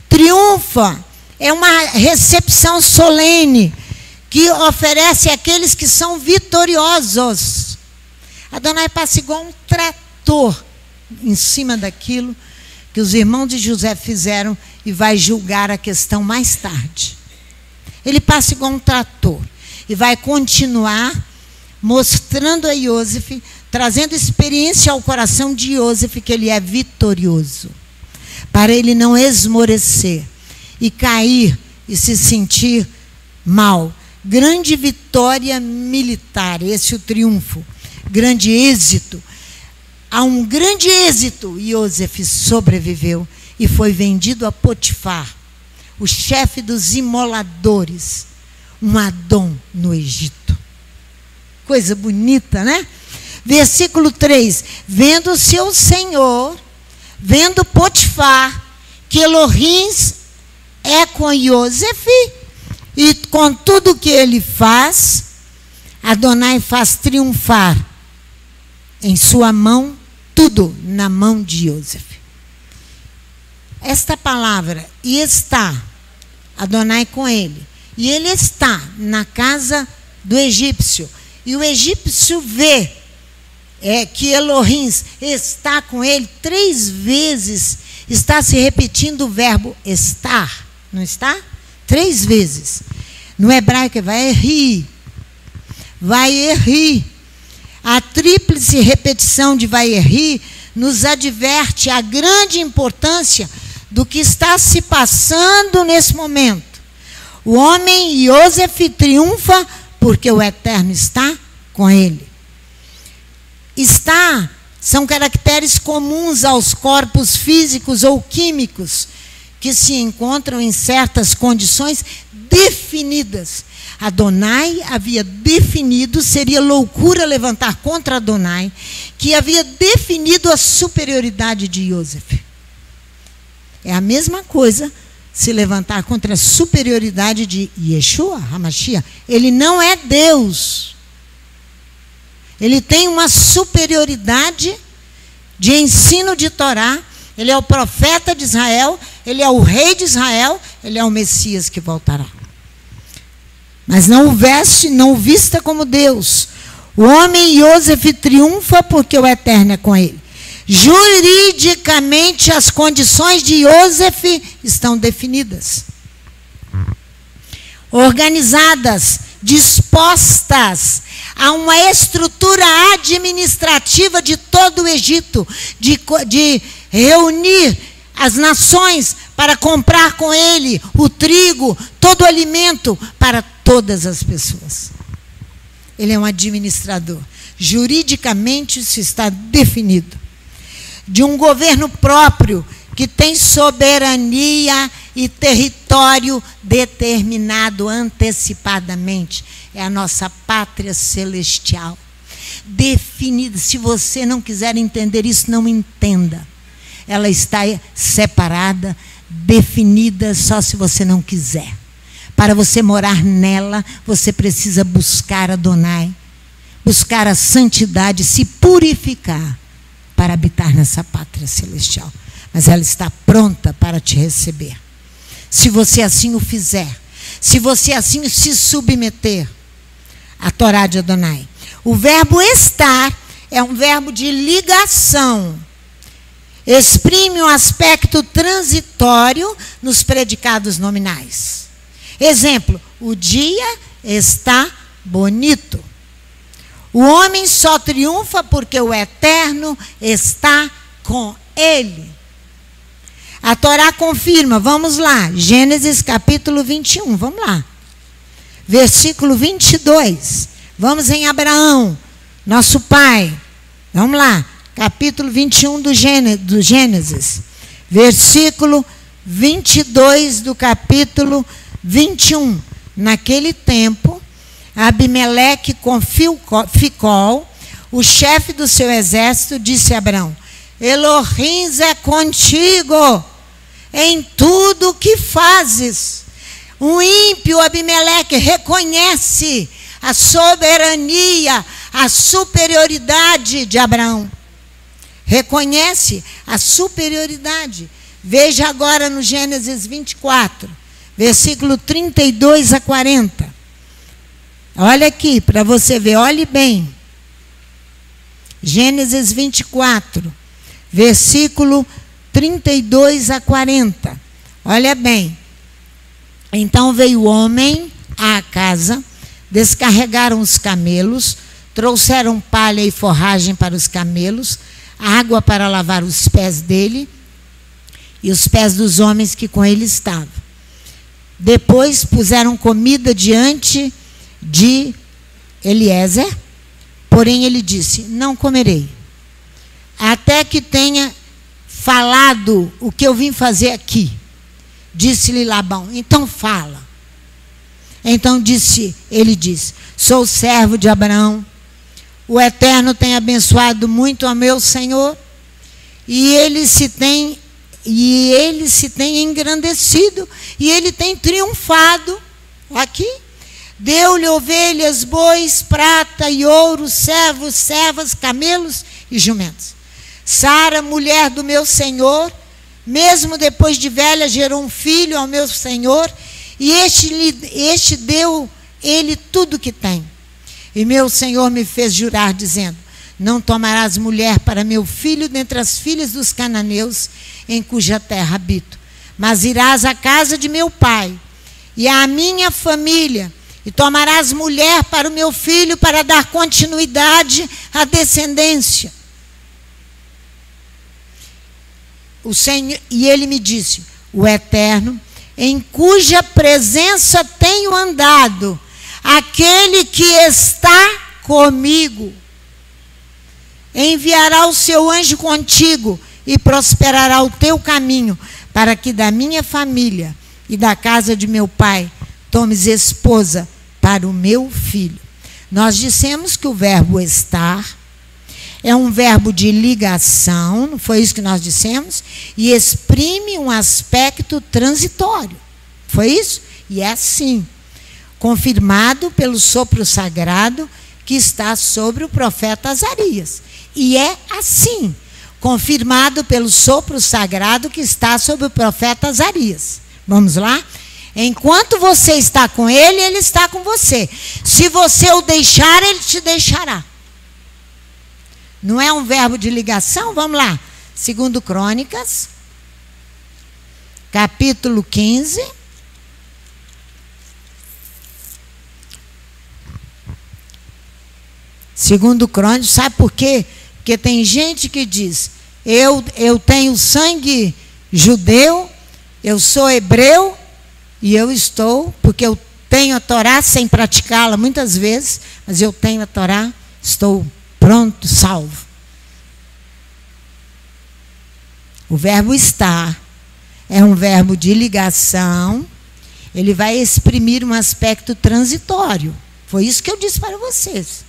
Triunfa é uma recepção solene que oferece àqueles que são vitoriosos. Adonai passa igual um trator em cima daquilo que os irmãos de José fizeram e vai julgar a questão mais tarde. Ele passa igual um trator e vai continuar mostrando a Iosef, trazendo experiência ao coração de Iosef que ele é vitorioso, para ele não esmorecer e cair e se sentir mal. Grande vitória militar, esse é o triunfo, grande êxito. A um grande êxito, Iosef sobreviveu e foi vendido a Potifar, o chefe dos imoladores, um Adon no Egito. Coisa bonita, né? Versículo 3. Vendo seu senhor, vendo Potifar, que Elohim é com Iosef, e com tudo que ele faz, Adonai faz triunfar em sua mão, tudo na mão de Iosef. Esta palavra, e está, Adonai com ele, e ele está na casa do egípcio, e o egípcio vê que Elohim está com ele, 3 vezes está se repetindo o verbo estar, não está? 3 vezes. No hebraico é vai errir. A tríplice repetição de vai errir nos adverte a grande importância do que está se passando nesse momento. O homem Iosef triunfa porque o Eterno está com ele. Está são caracteres comuns aos corpos físicos ou químicos que se encontram em certas condições definidas. Adonai havia definido, seria loucura levantar contra Adonai, que havia definido a superioridade de Iosef. É a mesma coisa se levantar contra a superioridade de Yeshua, HaMashiach. Ele não é Deus. Ele tem uma superioridade de ensino de Torá. Ele é o profeta de Israel, ele é o rei de Israel, ele é o Messias que voltará. Mas não o vista como Deus. O homem Iosef triunfa porque o Eterno é com ele. Juridicamente, as condições de Iosef estão definidas, organizadas, dispostas a uma estrutura administrativa de todo o Egito, de reunir as nações para comprar com ele o trigo, todo o alimento para todas as pessoas. Ele é um administrador. Juridicamente isso está definido. De um governo próprio que tem soberania e território determinado antecipadamente. É a nossa pátria celestial. Definida. Se você não quiser entender isso, não entenda. Ela está separada, definida, só se você não quiser. Para você morar nela, você precisa buscar Adonai, buscar a santidade, se purificar para habitar nessa pátria celestial. Mas ela está pronta para te receber. Se você assim o fizer, se você assim se submeter à Torá de Adonai. O verbo estar é um verbo de ligação. Exprime um aspecto transitório nos predicados nominais. Exemplo, o dia está bonito. O homem só triunfa porque o Eterno está com ele. A Torá confirma, vamos lá, Gênesis capítulo 21, vamos lá. Versículo 22, vamos em Abraão, nosso pai. Vamos lá, capítulo 21 do Gênesis. Versículo 22 do capítulo 21. Naquele tempo, Abimeleque com Ficol, o chefe do seu exército, disse a Abraão: Elohim é contigo em tudo o que fazes. O ímpio Abimeleque reconhece a soberania, a superioridade de Abraão. Reconhece a superioridade. Veja agora no Gênesis 24, versículo 32 a 40. Olha aqui, para você ver, olhe bem. Gênesis 24, versículo 32 a 40. Olha bem. Então veio o homem à casa, descarregaram os camelos, trouxeram palha e forragem para os camelos, água para lavar os pés dele e os pés dos homens que com ele estavam. Depois puseram comida diante de Eliezer, porém ele disse: não comerei, até que tenha falado o que eu vim fazer aqui. Disse-lhe Labão: então fala. Então ele disse: sou servo de Abraão, o Eterno tem abençoado muito ao meu Senhor, e ele se tem engrandecido, e ele tem triunfado. Aqui, deu-lhe ovelhas, bois, prata e ouro, servos, servas, camelos e jumentos. Sara, mulher do meu Senhor, mesmo depois de velha, gerou um filho ao meu Senhor, e este deu ele tudo que tem. E meu Senhor me fez jurar, dizendo: não tomarás mulher para meu filho dentre as filhas dos cananeus, em cuja terra habito, mas irás à casa de meu pai e à minha família, e tomarás mulher para o meu filho, para dar continuidade à descendência. O Senhor, e ele me disse: o Eterno, em cuja presença tenho andado, aquele que está comigo, enviará o seu anjo contigo e prosperará o teu caminho, para que da minha família e da casa de meu pai tomes esposa para o meu filho. Nós dissemos que o verbo estar é um verbo de ligação, não foi isso que nós dissemos? E exprime um aspecto transitório. Foi isso? E é assim, confirmado pelo sopro sagrado que está sobre o profeta Azarias. E é assim, confirmado pelo sopro sagrado que está sobre o profeta Azarias. Vamos lá? Enquanto você está com ele, ele está com você. Se você o deixar, ele te deixará. Não é um verbo de ligação? Vamos lá. 2 Crônicas, capítulo 15. Segundo Crônicas, sabe por quê? Porque tem gente que diz: eu tenho sangue judeu, eu sou hebreu, e eu estou, porque eu tenho a Torá sem praticá-la muitas vezes, mas eu tenho a Torá, estou pronto, salvo. O verbo estar é um verbo de ligação, ele vai exprimir um aspecto transitório. Foi isso que eu disse para vocês.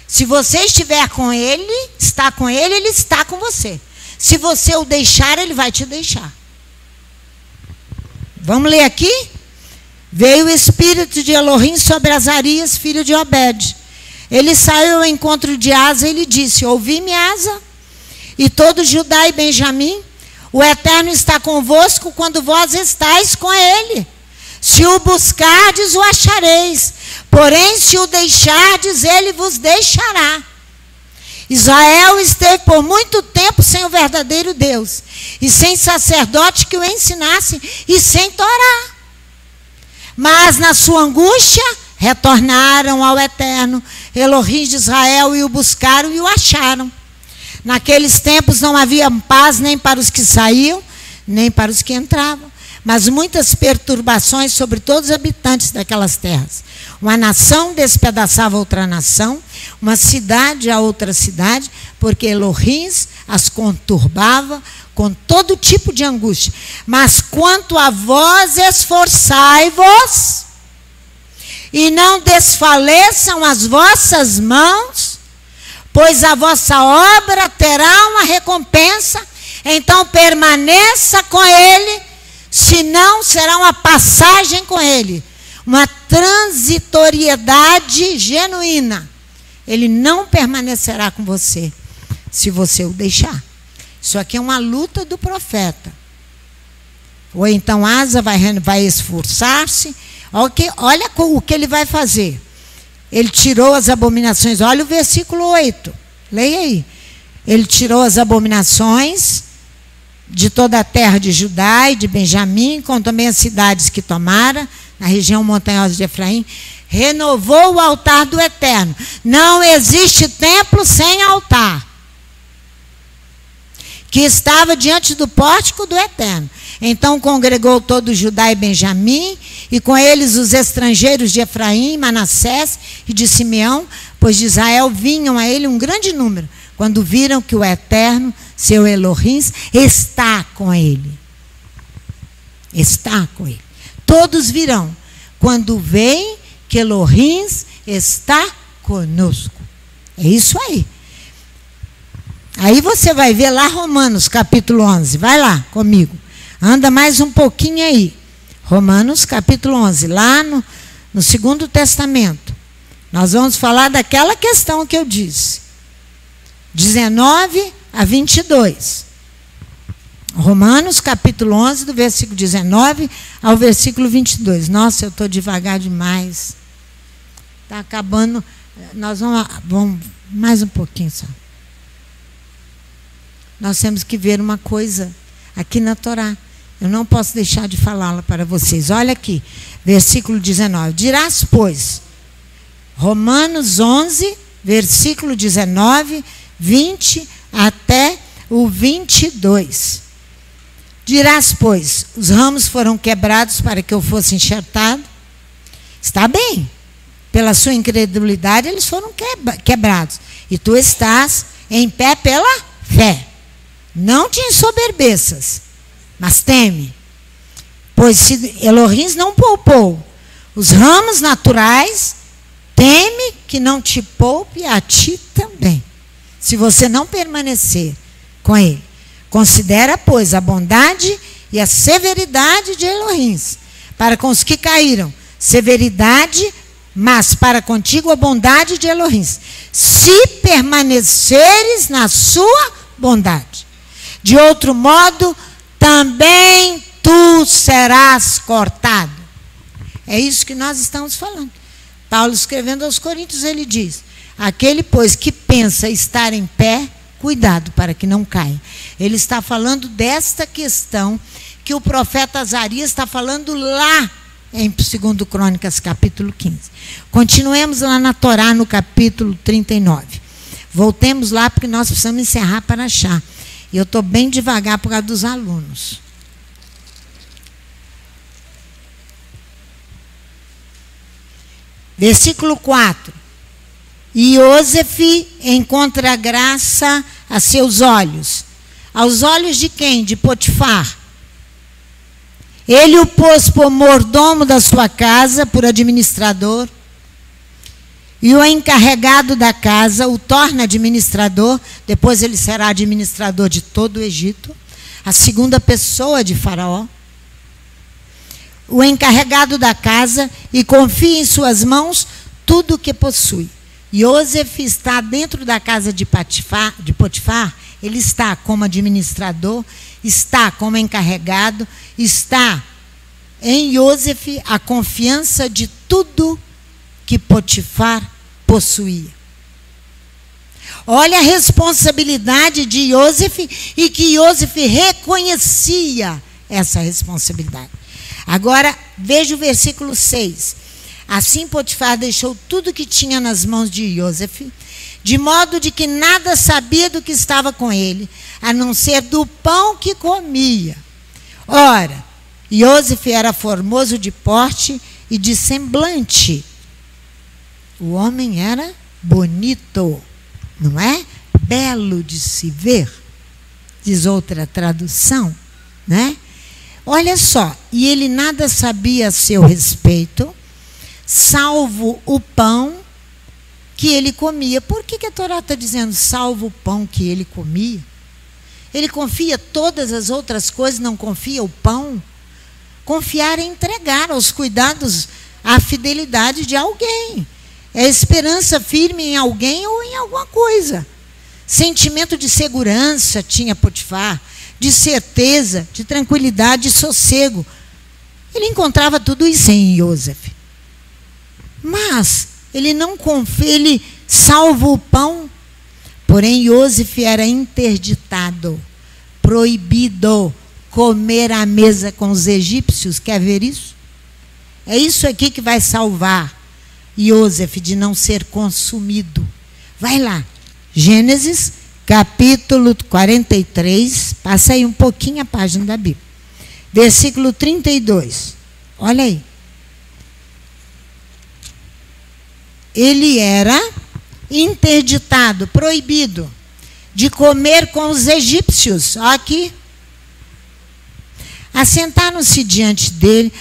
Se você estiver com ele, está com ele, ele está com você. Se você o deixar, ele vai te deixar. Vamos ler aqui? Veio o espírito de Elohim sobre Azarias, filho de Obed. Ele saiu ao encontro de Asa e lhe disse: ouvi-me, Asa, e todo Judá e Benjamim, o Eterno está convosco quando vós estáis com ele. Se o buscardes, o achareis. Porém, se o deixardes, ele vos deixará. Israel esteve por muito tempo sem o verdadeiro Deus, e sem sacerdote que o ensinasse, e sem Torá. Mas na sua angústia, retornaram ao Eterno, Elohim de Israel, e o buscaram e o acharam. Naqueles tempos não havia paz nem para os que saíam, nem para os que entravam, mas muitas perturbações sobre todos os habitantes daquelas terras. Uma nação despedaçava outra nação, uma cidade a outra cidade, porque Elohim as conturbava com todo tipo de angústia. Mas quanto a vós, esforçai-vos, e não desfaleçam as vossas mãos, pois a vossa obra terá uma recompensa. Então permaneça com ele, senão será uma passagem com ele, uma transitoriedade genuína. ele não permanecerá com você se você o deixar. Isso aqui é uma luta do profeta. Ou então Asa vai esforçar-se. Olha o que ele vai fazer. Ele tirou as abominações. Olha o versículo 8. Leia aí. Ele tirou as abominações de toda a terra de Judá e de Benjamim, com também as cidades que tomara, na região montanhosa de Efraim. Renovou o altar do Eterno. Não existe templo sem altar, que estava diante do pórtico do Eterno. Então congregou todo Judá e Benjamim, e com eles os estrangeiros de Efraim, Manassés e de Simeão, pois de Israel vinham a ele um grande número, quando viram que o Eterno, seu Elohim, está com ele. Está com ele. Todos virão quando veem que Elohim está conosco. É isso aí. Aí você vai ver lá Romanos capítulo 11. Vai lá comigo. Anda mais um pouquinho aí. Romanos capítulo 11. Lá no Segundo Testamento. Nós vamos falar daquela questão que eu disse. 19 a 22. Romanos capítulo 11, do versículo 19 ao versículo 22. Nossa, eu estou devagar demais. Está acabando. Nós vamos mais um pouquinho só. Nós temos que ver uma coisa aqui na Torá. Eu não posso deixar de falá-la para vocês. Olha aqui, versículo 19. Dirás, pois, Romanos 11, versículo 19, 20 até o 22. Dirás, pois, os ramos foram quebrados para que eu fosse enxertado. Está bem. Pela sua incredulidade, eles foram quebrados. E tu estás em pé pela fé. Não te ensoberbeças, mas teme. Pois se Elohim não poupou os ramos naturais, teme que não te poupe a ti também, se você não permanecer com ele. Considera, pois, a bondade e a severidade de Elohim, para com os que caíram, severidade, mas para contigo a bondade de Elohim, se permaneceres na sua bondade. De outro modo, também tu serás cortado. É isso que nós estamos falando. Paulo, escrevendo aos Coríntios, ele diz: aquele, pois, que pensa estar em pé, cuidado para que não caia. Ele está falando desta questão que o profeta Azarias está falando lá em 2 Crônicas, capítulo 15. Continuemos lá na Torá, no capítulo 39. Voltemos lá, porque nós precisamos encerrar para achar. E eu estou bem devagar por causa dos alunos. Versículo 4. E Iosef encontra graça a seus olhos. Aos olhos de quem? De Potifar. Ele o pôs por mordomo da sua casa, por administrador. E o encarregado da casa o torna administrador. Depois ele será administrador de todo o Egito. A segunda pessoa de Faraó. O encarregado da casa, e confia em suas mãos tudo o que possui. Iosef está dentro da casa de Potifar. Ele está como administrador, está como encarregado, está em Iosef a confiança de tudo que Potifar possuía. Olha a responsabilidade de Iosef, e que Iosef reconhecia essa responsabilidade. Agora, veja o versículo 6. Assim Potifar deixou tudo que tinha nas mãos de Iosef, de modo de que nada sabia do que estava com ele, a não ser do pão que comia. Ora, Iosef era formoso de porte e de semblante. O homem era bonito, não é? Belo de se ver, diz outra tradução, né? Olha só, e ele nada sabia a seu respeito, salvo o pão que ele comia. Por que a Torá está dizendo salvo o pão que ele comia? Ele confia todas as outras coisas, não confia o pão? Confiar é entregar aos cuidados, à fidelidade de alguém. É esperança firme em alguém ou em alguma coisa. Sentimento de segurança tinha Potifar, de certeza, de tranquilidade, de sossego. Ele encontrava tudo isso em Iosef. Mas ele não confia, ele salva o pão. Porém, Iosef era interditado, proibido comer à mesa com os egípcios. Quer ver isso? É isso aqui que vai salvar Iosef de não ser consumido. Vai lá, Gênesis, capítulo 43, passa aí um pouquinho a página da Bíblia. Versículo 32, olha aí. Ele era interditado, proibido de comer com os egípcios. Olha aqui. Assentaram-se diante dele.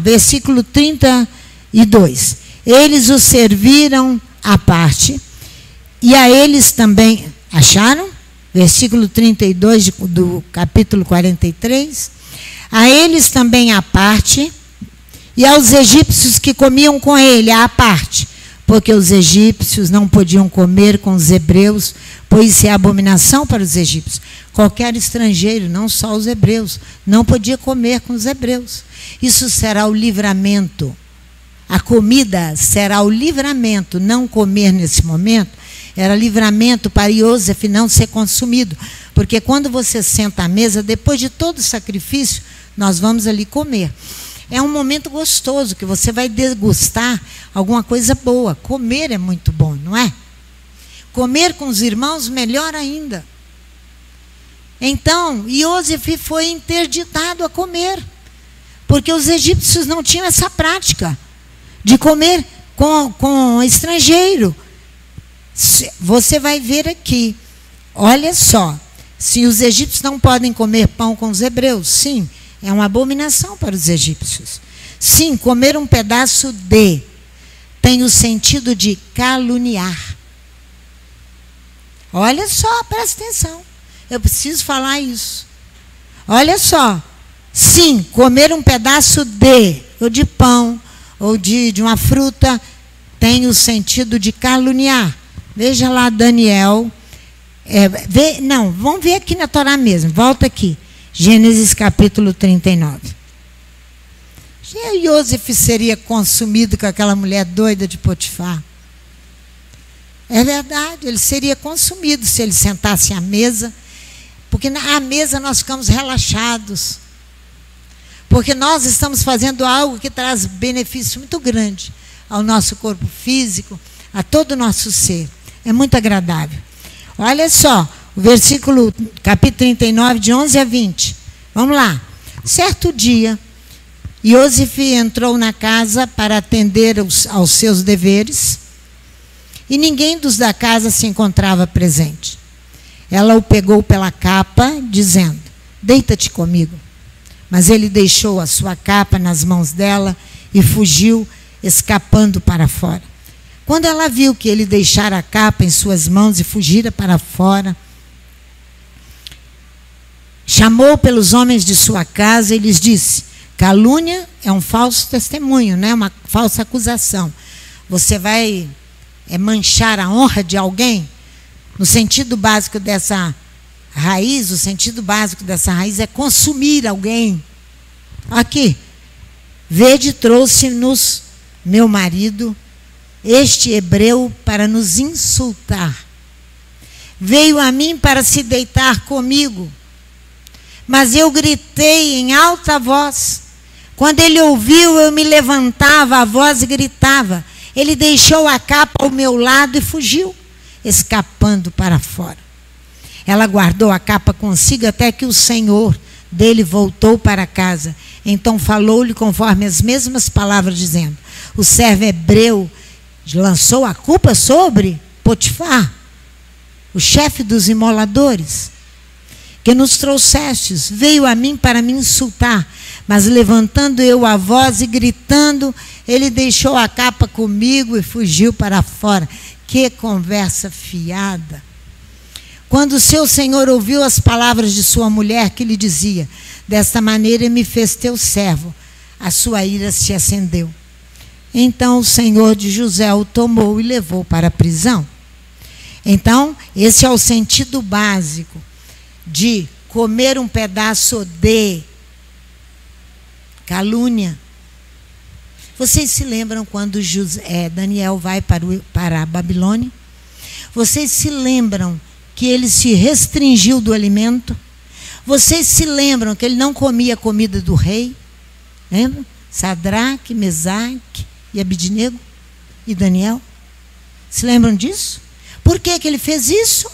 Versículo 32. Eles o serviram à parte, e a eles também, acharam? Versículo 32 do capítulo 43. A eles também à parte, e aos egípcios que comiam com ele à parte, porque os egípcios não podiam comer com os hebreus, pois isso é abominação para os egípcios. Qualquer estrangeiro, não só os hebreus, não podia comer com os hebreus. Isso será o livramento. A comida será o livramento. Não comer nesse momento era livramento para Iosef não ser consumido. Porque quando você senta à mesa, depois de todo o sacrifício, nós vamos ali comer. É um momento gostoso, que você vai degustar alguma coisa boa. Comer é muito bom, não é? Comer com os irmãos, melhor ainda. Então, Iosef foi interditado a comer, porque os egípcios não tinham essa prática de comer com estrangeiro. Você vai ver aqui, olha só, se os egípcios não podem comer pão com os hebreus, sim, é uma abominação para os egípcios. Sim, comer um pedaço de tem o sentido de caluniar. Olha só, presta atenção. Eu preciso falar isso. Olha só. Sim, comer um pedaço ou de pão, ou de uma fruta, tem o sentido de caluniar. Veja lá Daniel. Vamos ver aqui na Torá mesmo. Volta aqui. Gênesis capítulo 39. Iosef seria consumido com aquela mulher doida de Potifar. É verdade, ele seria consumido se ele sentasse à mesa, porque à mesa nós ficamos relaxados, porque nós estamos fazendo algo que traz benefício muito grande ao nosso corpo físico, a todo o nosso ser. É muito agradável. Olha só, o versículo, capítulo 39, de 11 a 20. Vamos lá. Certo dia, Iosef entrou na casa para atender aos seus deveres, e ninguém dos da casa se encontrava presente. Ela o pegou pela capa, dizendo: deita-te comigo. Mas ele deixou a sua capa nas mãos dela e fugiu, escapando para fora. Quando ela viu que ele deixara a capa em suas mãos e fugira para fora, chamou pelos homens de sua casa e lhes disse: calúnia é um falso testemunho, né? Uma falsa acusação. Você vai manchar a honra de alguém? No sentido básico dessa raiz, o sentido básico dessa raiz é consumir alguém. Aqui, vede, trouxe-nos meu marido, este hebreu, para nos insultar. Veio a mim para se deitar comigo, mas eu gritei em alta voz. Quando ele ouviu, eu me levantava a voz e gritava. Ele deixou a capa ao meu lado e fugiu, escapando para fora. Ela guardou a capa consigo até que o senhor dele voltou para casa. Então falou-lhe conforme as mesmas palavras, dizendo: o servo hebreu lançou a culpa sobre Potifar, o chefe dos imoladores, que nos trouxestes. Veio a mim para me insultar, mas levantando eu a voz e gritando, ele deixou a capa comigo e fugiu para fora. Que conversa fiada! Quando o seu senhor ouviu as palavras de sua mulher, que lhe dizia: desta maneira me fez teu servo, a sua ira se acendeu. Então o senhor de José o tomou e levou para a prisão. Então, esse é o sentido básico de comer um pedaço de calúnia. Vocês se lembram quando Daniel vai para a Babilônia? Vocês se lembram que ele se restringiu do alimento? Vocês se lembram que ele não comia a comida do rei? Lembram? Sadraque, Mesaque e Abidnego e Daniel? Se lembram disso? Por que ele fez isso?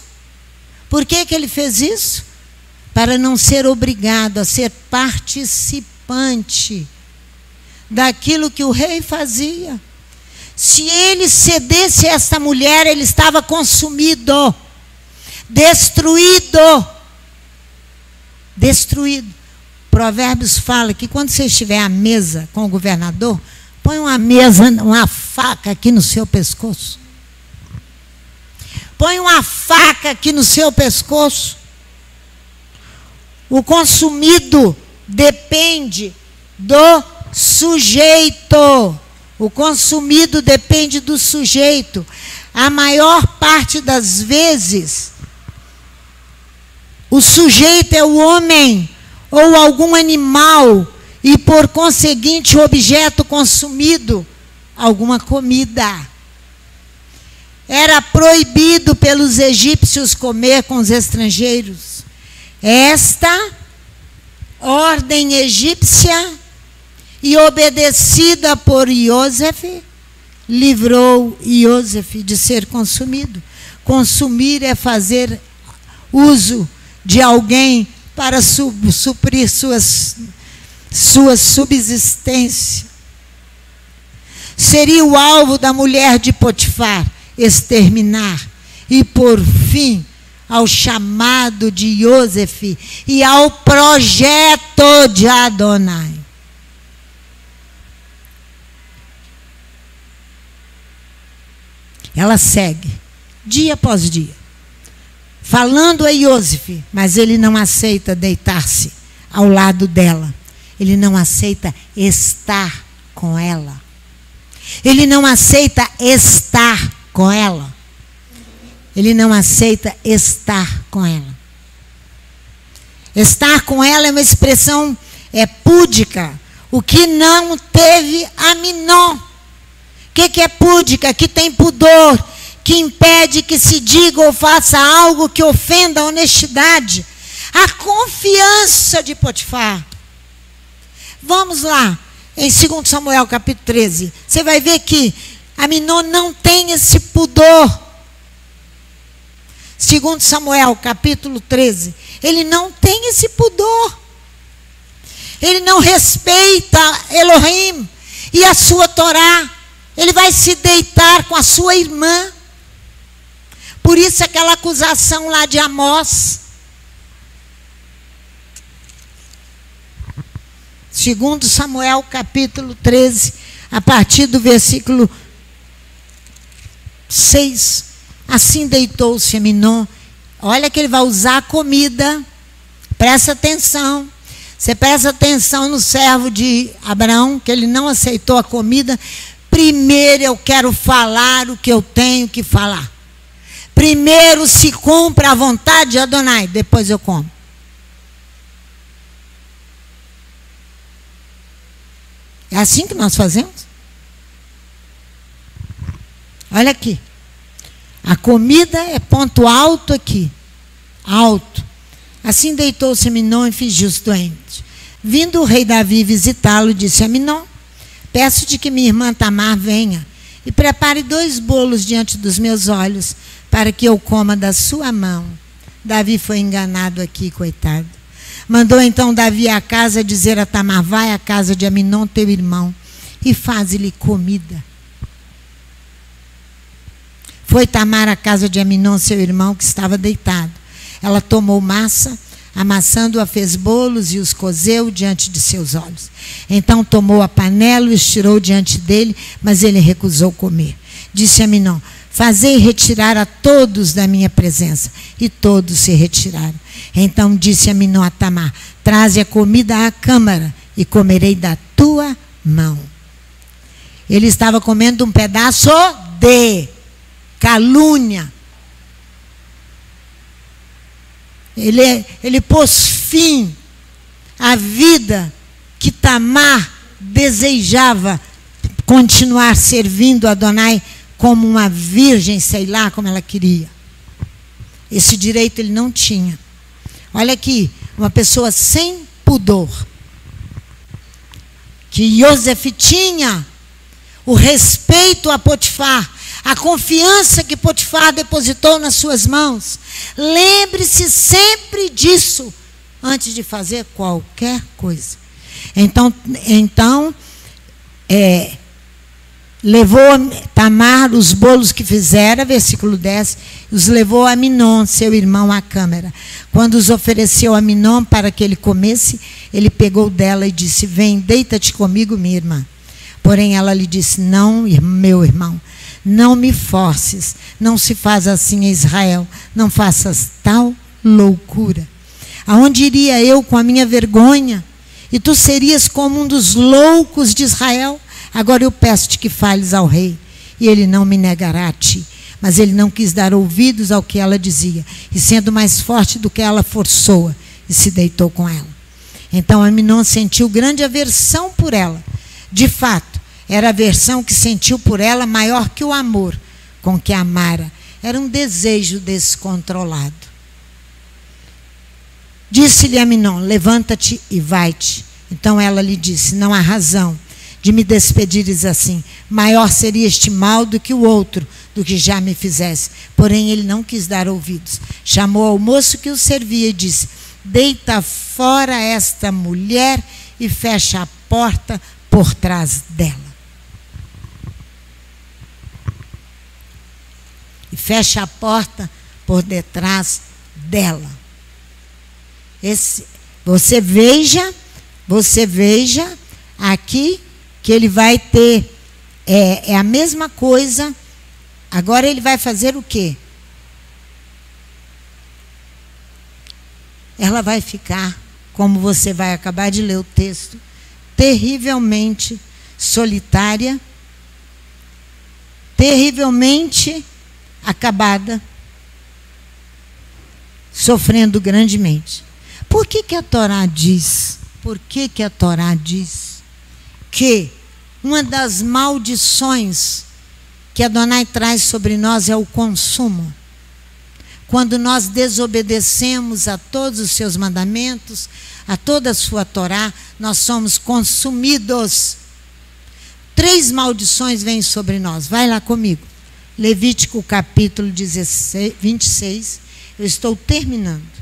Por que ele fez isso? Para não ser obrigado a ser participante daquilo que o rei fazia. Se ele cedesse a esta mulher, ele estava consumido, destruído. Destruído. Provérbios fala que quando você estiver à mesa com o governador, põe uma faca aqui no seu pescoço. Põe uma faca aqui no seu pescoço. O consumido depende do sujeito. O consumido depende do sujeito. A maior parte das vezes, o sujeito é o homem ou algum animal e, por conseguinte, o objeto consumido, alguma comida. Era proibido pelos egípcios comer com os estrangeiros. Esta ordem egípcia e obedecida por Iosef, livrou Iosef de ser consumido. Consumir é fazer uso de alguém para suprir sua subsistência. Seria o alvo da mulher de Potifar exterminar e por fim ao chamado de Iosef e ao projeto de Adonai. Ela segue, dia após dia, falando a Iosef, mas ele não aceita deitar-se ao lado dela. Ele não aceita estar com ela. Ele não aceita estar com ela. Ele não aceita estar com ela. Estar com ela é uma expressão púdica. O que não teve Aminon. O que é púdica? Que tem pudor, que impede que se diga ou faça algo que ofenda a honestidade, a confiança de Potifar. Vamos lá, em 2 Samuel capítulo 13, você vai ver que Aminon não tem esse pudor. 2 Samuel capítulo 13, ele não tem esse pudor. Ele não respeita Elohim e a sua Torá. Ele vai se deitar com a sua irmã. Por isso aquela acusação lá de Amós. 2 Samuel capítulo 13, a partir do versículo 6. Assim deitou-se Aminon. Olha que ele vai usar a comida. Presta atenção. Você presta atenção no servo de Abraão, que ele não aceitou a comida. Primeiro eu quero falar o que eu tenho que falar. Primeiro se cumpra a vontade de Adonai, depois eu como. É assim que nós fazemos? Olha aqui. A comida é ponto alto aqui. Alto. Assim deitou-se Aminon e fingiu-se doente. Vindo o rei Davi visitá-lo, disse a Aminon: peço de que minha irmã Tamar venha e prepare 2 bolos diante dos meus olhos, para que eu coma da sua mão. Davi foi enganado aqui, coitado. Mandou então Davi à casa dizer a Tamar: vai à casa de Aminon, teu irmão, e faze-lhe comida. Foi Tamar à casa de Aminon, seu irmão, que estava deitado. Ela tomou massa, amassando-a, fez bolos e os cozeu diante de seus olhos. Então tomou a panela e os tirou diante dele, mas ele recusou comer. Disse a Aminon: fazei retirar a todos da minha presença. E todos se retiraram. Então disse Aminon a Tamar: traze a comida à câmara e comerei da tua mão. Ele estava comendo um pedaço de calúnia. Ele pôs fim à vida que Tamar desejava continuar servindo a Adonai como uma virgem, sei lá como ela queria. Esse direito ele não tinha. Olha aqui, uma pessoa sem pudor. Que Yosef tinha o respeito a Potifar, a confiança que Potifar depositou nas suas mãos. Lembre-se sempre disso antes de fazer qualquer coisa. Então levou Tamar os bolos que fizera, versículo 10, os levou a Aminon, seu irmão, à câmara. Quando os ofereceu a Aminon para que ele comesse, ele pegou dela e disse: vem, deita-te comigo, minha irmã. Porém ela lhe disse: não, meu irmão, não me forces, não se faz assim em Israel, não faças tal loucura. Aonde iria eu com a minha vergonha? E tu serias como um dos loucos de Israel? Agora eu peço-te que fales ao rei, e ele não me negará a ti. Mas ele não quis dar ouvidos ao que ela dizia, e sendo mais forte do que ela, forçou-a, e se deitou com ela. Então Aminon sentiu grande aversão por ela. De fato, era a aversão que sentiu por ela maior que o amor com que a amara. Era um desejo descontrolado. Disse-lhe Aminon: levanta-te e vai-te. Então ela lhe disse: não há razão de me despedires assim. Maior seria este mal do que o outro, do que já me fizesse. Porém ele não quis dar ouvidos. Chamou ao moço que o servia e disse: deita fora esta mulher e fecha a porta por trás dela. E fecha a porta por detrás dela. Você veja aqui que ele vai ter, é a mesma coisa. Agora ele vai fazer o quê? Ela vai ficar, como você vai acabar de ler o texto, terrivelmente solitária, terrivelmente acabada, sofrendo grandemente. Por que a Torá diz? Por que a Torá diz que uma das maldições que Adonai traz sobre nós é o consumo? Quando nós desobedecemos a todos os seus mandamentos, a toda a sua Torá, nós somos consumidos. 3 maldições vêm sobre nós. Vai lá comigo. Levítico capítulo 26. Eu estou terminando.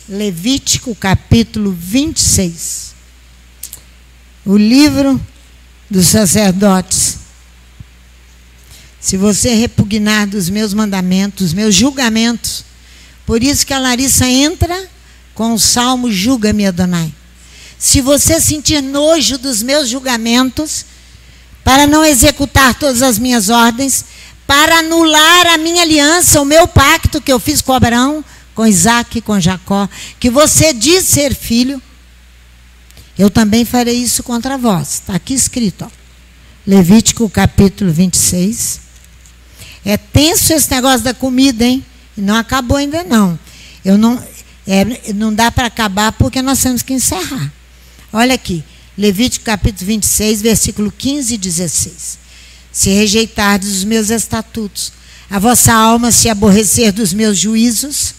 Levítico capítulo 26. O livro dos sacerdotes. Se você repugnar dos meus mandamentos, dos meus julgamentos, por isso que a Larissa entra com o salmo julga-me, Adonai. Se você sentir nojo dos meus julgamentos, para não executar todas as minhas ordens, para anular a minha aliança, o meu pacto que eu fiz com Abraão, com Isaac e com Jacó, que você diz ser filho, eu também farei isso contra vós. Está aqui escrito, ó. Levítico capítulo 26. É tenso esse negócio da comida, hein? E não acabou ainda não. Não dá para acabar porque nós temos que encerrar. Olha aqui, Levítico capítulo 26, versículo 15 e 16. Se rejeitardes os meus estatutos, a vossa alma se aborrecer dos meus juízos,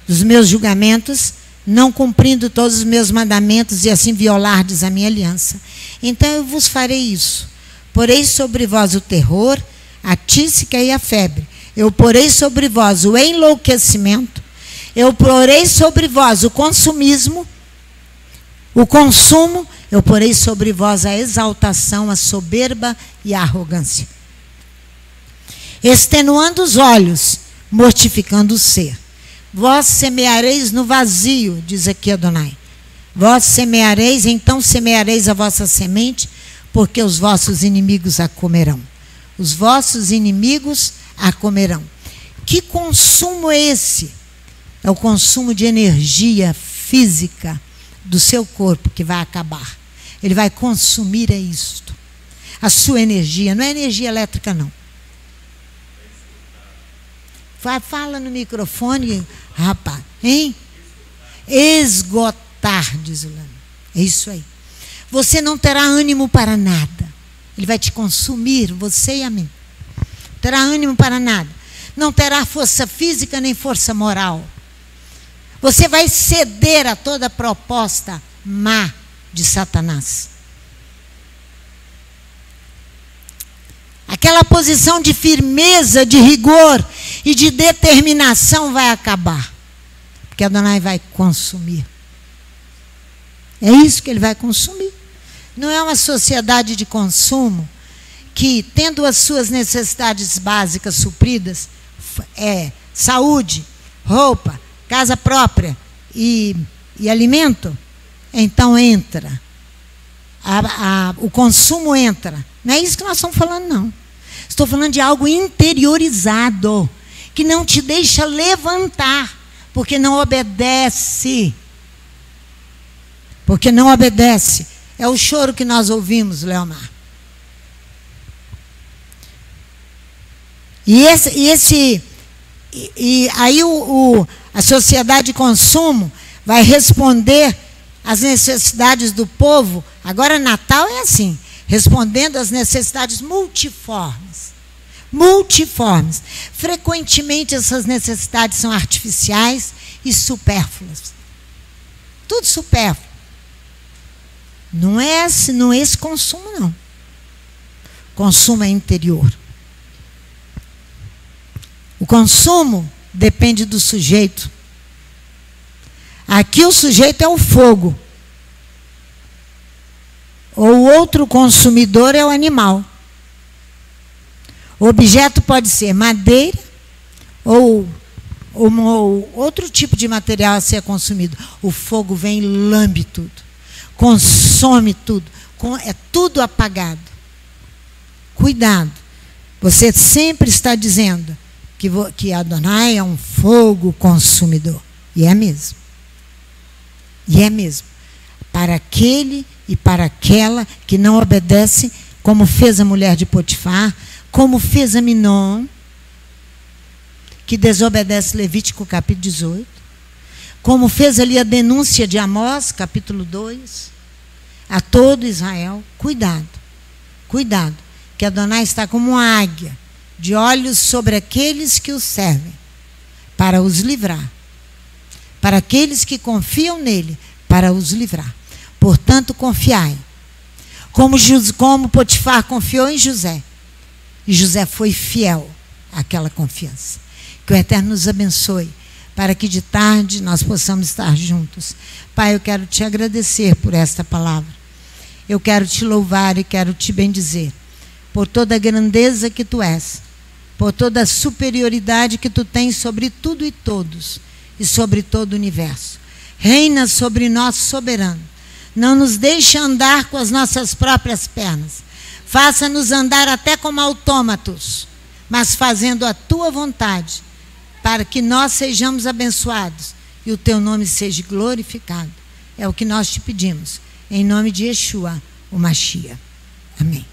dos meus julgamentos, não cumprindo todos os meus mandamentos e assim violardes a minha aliança, então eu vos farei isso. Porei sobre vós o terror, a tísica e a febre. Eu porei sobre vós o enlouquecimento. Eu porei sobre vós o consumismo, o consumo. Eu porei sobre vós a exaltação, a soberba e a arrogância. Extenuando os olhos, mortificando o ser. Vós semeareis no vazio, diz aqui Adonai. Vós semeareis, então semeareis a vossa semente, porque os vossos inimigos a comerão. Os vossos inimigos a comerão. Que consumo é esse? É o consumo de energia física, do seu corpo que vai acabar. Ele vai consumir isto. A sua energia, não é energia elétrica, não. Fala no microfone, rapaz, hein? Esgotar, diz o Lama. É isso aí. Você não terá ânimo para nada. Ele vai te consumir, você e a mim. Não terá ânimo para nada. Não terá força física nem força moral. Você vai ceder a toda proposta má de Satanás. Aquela posição de firmeza, de rigor e de determinação vai acabar. Porque Adonai vai consumir. É isso que ele vai consumir. Não é uma sociedade de consumo que, tendo as suas necessidades básicas supridas, saúde, roupa, casa própria e alimento, então entra. O consumo entra. Não é isso que nós estamos falando, não. Estou falando de algo interiorizado, que não te deixa levantar, porque não obedece. Porque não obedece. É o choro que nós ouvimos, Leomar. E aí a sociedade de consumo vai responder às necessidades do povo. Agora, Natal é assim, respondendo às necessidades multiformes. Multiformes. Frequentemente, essas necessidades são artificiais e supérfluas. Tudo supérfluo. Não é esse consumo, não. Consumo é interior. O consumo depende do sujeito. Aqui o sujeito é o fogo. Ou o outro consumidor é o animal. O objeto pode ser madeira ou outro tipo de material a ser consumido. O fogo vem e lambe tudo. Consome tudo. É tudo apagado. Cuidado. Você sempre está dizendo que Adonai é um fogo consumidor. E é mesmo. E é mesmo. Para aquele e para aquela que não obedece, como fez a mulher de Potifar, como fez a Minon, que desobedece Levítico capítulo 18, como fez ali a denúncia de Amós, capítulo 2, a todo Israel. Cuidado, cuidado, que Adonai está como uma águia, de olhos sobre aqueles que o servem, para os livrar. Para aqueles que confiam nele, para os livrar. Portanto, confiai. Como Potifar confiou em José. E José foi fiel àquela confiança. Que o Eterno nos abençoe, para que de tarde nós possamos estar juntos. Pai, eu quero te agradecer por esta palavra. Eu quero te louvar e quero te bendizer. Por toda a grandeza que tu és. Por toda a superioridade que tu tens sobre tudo e todos. E sobre todo o universo. Reina sobre nós, soberano. Não nos deixe andar com as nossas próprias pernas. Faça-nos andar até como autômatos, mas fazendo a tua vontade, para que nós sejamos abençoados e o teu nome seja glorificado. É o que nós te pedimos, em nome de Yeshua, o Mashiach. Amém.